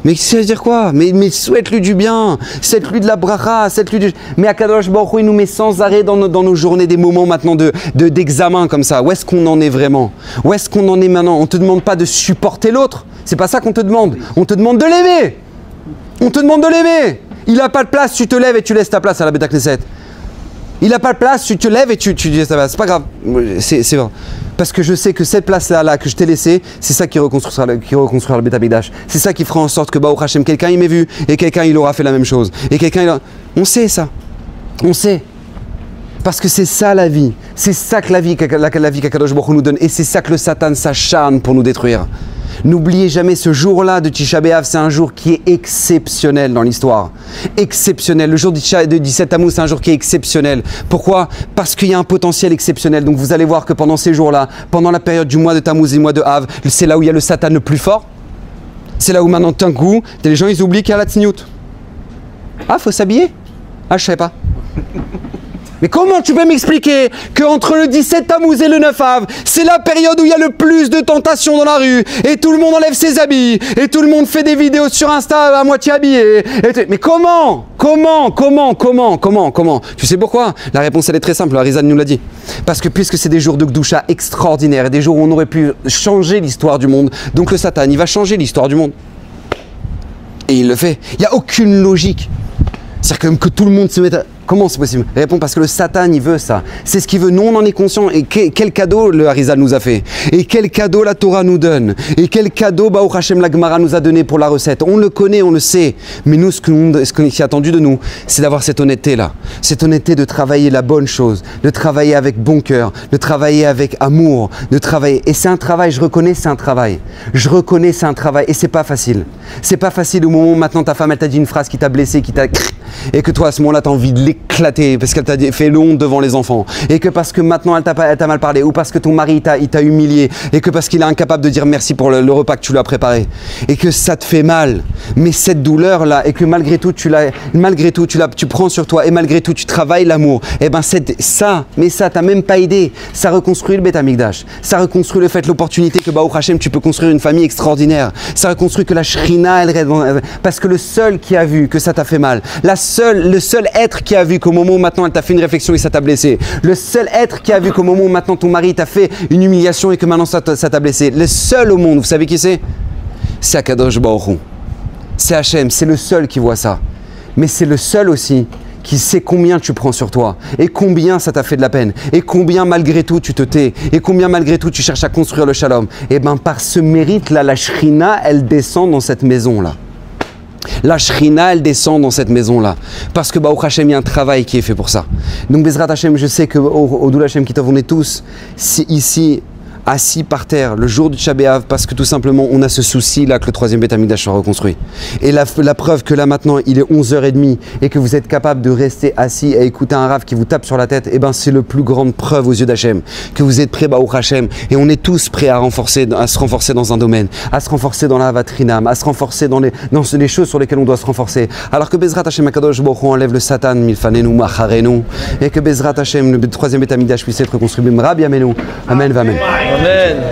Speaker 1: Mais ça veut dire quoi? Mais souhaite-lui du bien, souhaite-lui de la bracha, souhaite-lui du... Mais Akadosh Baruch Hu, il nous met sans arrêt dans nos journées des moments maintenant d'examen comme ça. Où est-ce qu'on en est vraiment? Où est-ce qu'on en est maintenant? On ne te demande pas de supporter l'autre. C'est pas ça qu'on te demande. On te demande de l'aimer. On te demande de l'aimer. Il n'a pas de place, tu te lèves et tu laisses ta place à la Beta Knesset. Il n'a pas de place, tu te lèves et tu dis ça va, c'est pas grave, c'est vrai. Parce que je sais que cette place-là que je t'ai laissée, c'est ça qui reconstruira le Beth Amikdash. C'est ça qui fera en sorte que Baruch Hashem, quelqu'un il m'ait vu et quelqu'un il aura fait la même chose. Et on sait ça. On sait. Parce que c'est ça la vie. C'est ça que la vie qu'Akadosh Baruch Hu nous donne. Et c'est ça que le Satan s'acharne pour nous détruire. N'oubliez jamais ce jour-là de Tisha B'Av, c'est un jour qui est exceptionnel dans l'histoire. Exceptionnel. Le jour de 17 Tammuz, c'est un jour qui est exceptionnel. Pourquoi? Parce qu'il y a un potentiel exceptionnel. Donc vous allez voir que pendant ces jours-là, pendant la période du mois de Tammuz et du mois de Av, c'est là où il y a le Satan le plus fort. C'est là où maintenant, d'un coup, les gens ils oublient qu'il y a la tzniut. Ah, faut s'habiller? Ah, je savais pas. Mais comment tu peux m'expliquer qu'entre le 17 Tammuz et le 9 Av, c'est la période où il y a le plus de tentations dans la rue, et tout le monde enlève ses habits, et tout le monde fait des vidéos sur Insta à moitié habillé. Mais comment? Tu sais pourquoi? La réponse elle est très simple, Arizan nous l'a dit. Parce que puisque c'est des jours de Gdusha extraordinaires, et des jours où on aurait pu changer l'histoire du monde, donc le Satan il va changer l'histoire du monde. Et il le fait. Il n'y a aucune logique. C'est-à-dire quand même que tout le monde se mette à... Comment c'est possible? Réponds parce que le Satan il veut ça. C'est ce qu'il veut. Nous on en est conscient. Et quel cadeau le Harizal nous a fait? Et quel cadeau la Torah nous donne? Et quel cadeau Baruch Hashem la Gemara nous a donné pour la recette? On le connaît, on le sait. Mais nous ce qu'on est attendu de nous, c'est d'avoir cette honnêteté là. Cette honnêteté de travailler la bonne chose, de travailler avec bon cœur, de travailler avec amour, de travailler. Et c'est un travail, je reconnais, c'est un travail. Je reconnais, c'est un travail. Et c'est pas facile. C'est pas facile au moment où maintenant ta femme elle t'a dit une phrase qui t'a blessé, qui t'a... Et que toi à ce moment-là t'as envie de l'éclater parce qu'elle t'a fait honte devant les enfants, et que parce que maintenant elle t'a mal parlé, ou parce que ton mari il t'a humilié, et que parce qu'il est incapable de dire merci pour le repas que tu lui as préparé, et que ça te fait mal, mais cette douleur là, et que malgré tout tu prends sur toi, et malgré tout tu travailles l'amour, et ben ça t'a même pas aidé, ça reconstruit le Beth Amikdash, ça reconstruit le fait, l'opportunité que Baruch Hashem tu peux construire une famille extraordinaire, ça reconstruit que la Shrina elle reste parce que le seul qui a vu que ça t'a fait mal, le seul être qui a vu qu'au moment où maintenant elle t'a fait une réflexion et ça t'a blessé, le seul être qui a vu qu'au moment où maintenant ton mari t'a fait une humiliation et que maintenant ça t'a blessé, le seul au monde, vous savez qui c'est? C'est Akadosh Baruch Hu. C'est Hachem, c'est le seul qui voit ça. Mais c'est le seul aussi qui sait combien tu prends sur toi, et combien ça t'a fait de la peine, et combien malgré tout tu te tais, et combien malgré tout tu cherches à construire le shalom. Et bien par ce mérite-là, la Shrina, elle descend dans cette maison-là. La Shrina, elle descend dans cette maison-là. Parce que Baruch Hashem, il y a un travail qui est fait pour ça. Donc Bezrat Hashem, je sais que au Doul Hashem Kitov, on est tous ici assis par terre le jour du Tisha B'Av parce que tout simplement on a ce souci là que le troisième Beth Amikdash soit reconstruit. Et la preuve que là maintenant il est 11h30 et que vous êtes capable de rester assis et écouter un Rav qui vous tape sur la tête, et ben c'est le plus grande preuve aux yeux d'Hachem que vous êtes prêts Baruch Hashem, et on est tous prêts à se renforcer dans un domaine, à se renforcer dans la Vatrinam, à se renforcer dans les choses sur lesquelles on doit se renforcer. Alors que Bezrat Hashem Akadosh Baruch Hu enlève le Satan milfanenu macharenu, et que Bezrat Hashem le troisième Beth Amikdash puisse être reconstruit. Rabbi Amenu. Amen. Amen.